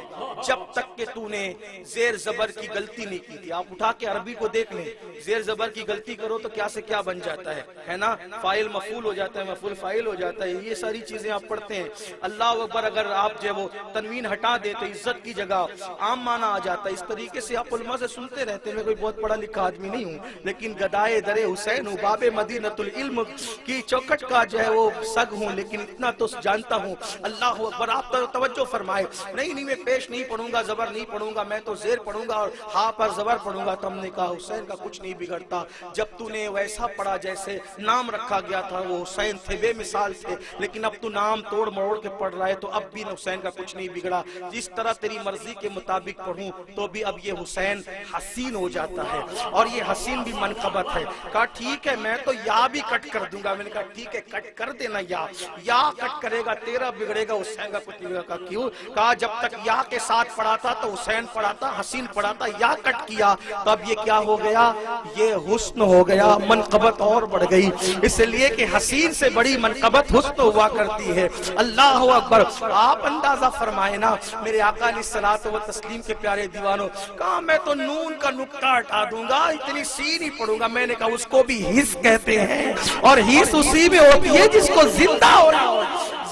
جب تک کہ تو نے زیر زبر کی غلطی نہیں کی تھی۔ آپ اٹھا کے عربی کو دیکھ لیں، زیر زبر کی غلطی کرو تو کیا سے کیا بن جاتا ہے نا، فاعل مفعول ہو جاتا ہے، مفعول فاعل ہو جاتا ہے، یہ ساری چیزیں آپ پڑھتے ہیں۔ اللہ اکبر، اگر آپ جو وہ تنوین ہٹا دے تو عزت کی جگہ عام معنی آ جاتا ہے۔ اس طریقے سے آپ علماء سے سنتے رہتے ہیں، میں کوئی بہت پڑھا لکھا آدمی نہیں ہوں، لیکن گدائے در حسین ہوں، باب مدینۃ العلم کی چوکھٹ کا جو ہے وہ سگ ہوں، لیکن اتنا تو جانتا ہوں۔ اللہ اکبر، آپ توجہ فرمائے، نہیں میں پیش نہیں پڑھوں گا، زبر نہیں پڑھوں گا، میں تو زیر پڑھوں گا اور ہاں پر زبر پڑھوں گا، تو ہم نے کہا حسین کا کچھ نہیں بگڑتا۔ جب تو نے ویسا پڑھا جیسے نام رکھا گیا تھا، وہ حسین تھے، بے مثال تھے، لیکن اب تو نام توڑ مروڑ کے پڑھ رہا ہے، تو اب بھی حسین کا کچھ نہیں بگڑا۔ جس طرح تیری مرضی کے مطابق پڑھوں تو بھی اب یہ حسین حسین ہو جاتا ہے، اور یہ حسین بھی منقبت ہے۔ کہا ٹھیک ہے، میں تو یا بھی کٹ کر دوں گا۔ میں نے کہا ٹھیک ہے، کٹ کر دینا، یا کٹ کرے گا، تیرا بگڑے گا، حسین کا کچھ نہیں بگڑے گا۔ کیوں؟ کہا جب تک یا کے ساتھ پڑھاتا تو حسین پڑھاتا، حسین پڑھاتا، یا کٹ کیا تو اب یہ کیا ہو گیا؟ یہ حسن ہو گیا، منقبت اور بڑھ گئی، اس لیے کہ حسین سے بڑی منقبت حسن ہوا کرتی ہے۔ اللہ اکبر۔ آپ اندازہ فرمائے نا میرے آقا علیہ الصلوۃ والتسلیم کے پیارے دیوانوں، کہا میں تو نون کا نقطہ ہٹا دوں گا، اتنی سین ہی پڑھوں گا۔ میں نے کہا اس کو بھی حس کہتے ہیں، اور حس اسی میں ہوتی ہے جس کو زندہ ہونا ہو،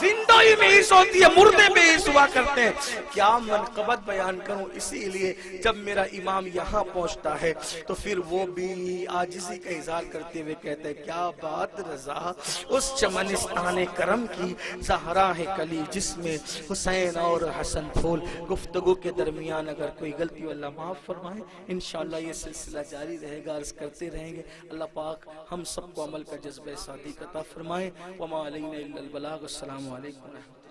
زندہ ہی میں حس ہوتی ہے، مردے میں حس ہوا کرتے ہیں۔ کیا منقبت بیان کروں، اسی لیے جب میرا امام یہاں پہنچتا ہے تو پھر وہ بھی عاجزی کا اظہار کرتے ہوئے کہتا ہے کیا بات رضا، اس چمنستان کرم کی زہرا ہے کلی، جس میں حسین اور حسن پھول۔ گفتگو کے درمیان اگر کوئی غلطی، اللہ معاف فرمائے، انشاءاللہ یہ سلسلہ جاری رہے گا، عرض کرتے رہیں گے۔ اللہ پاک ہم سب کو عمل کا جذبہ صادق عطا فرمائے۔ وما علینا الا البلاغ۔ السلام علیکم ورحمۃ اللہ۔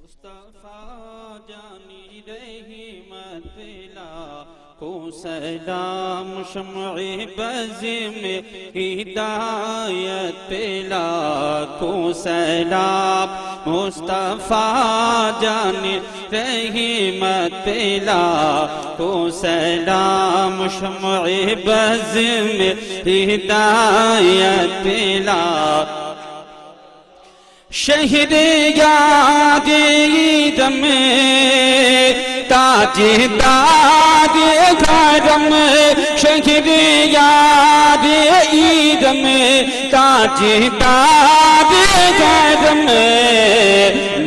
مصطفیٰ جانی رحمت لاکھوں سلام، شمع بز میں ہدایت لاکھوں سلام، مصطفیٰ جانی رحمت لاکھوں سلام، شمع بز میں ہدایت لاکھوں، شہر یاد عیدم تاج داد گھرم، شہر یاد عیدم تاج داد گھرم،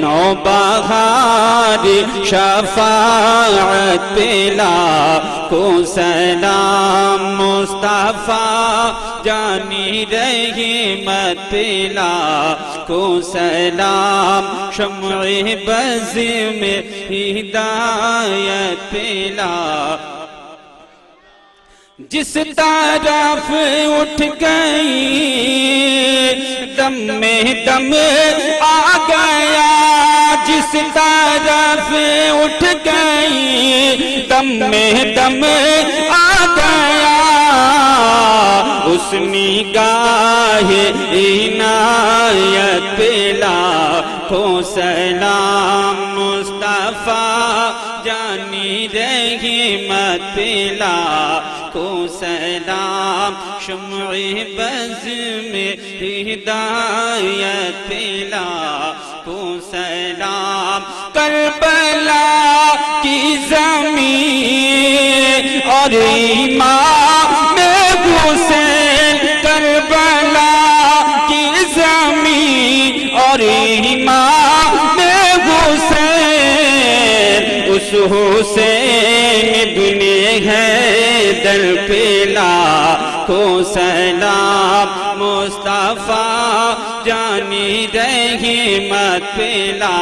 نو بہار شفاعت لاکھوں سلام، مصطفیٰ جانی رحمت لاکھوں سلام، شمع بز میں ہدایت لاکھوں، جس طرف اٹھ گئی دم میں دم آ گیا، جس طرف اٹھ گئی دم میں دم آ گیا، اس نگاہ عنایت لاکھوں سلام، مصطفیٰ جانی رحمت لاکھوں کو سلام، شمع بز میں ہدایت پلا کو سلام، کربلا کی زمین اور امام حسین، کربلا کی زمین اور امام حسین، اس حسین بن حیدر پلا کو سلام، مصطفیٰ جانی رحمت پلا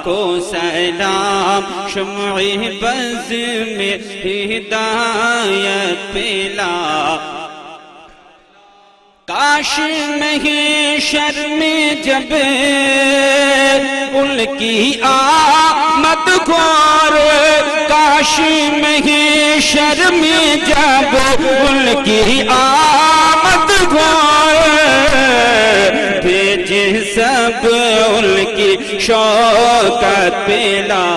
کو سلام، شمع بز میں ہدایت پلا، کاش محشر میں جب ان کی آمد گور، کاش محشر میں جب ان کی آمد گور، بھیجے سب ان کی شوکت پلا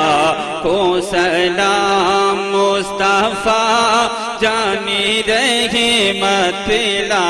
کو سلام، مصطفیٰ جانی رحمت پلا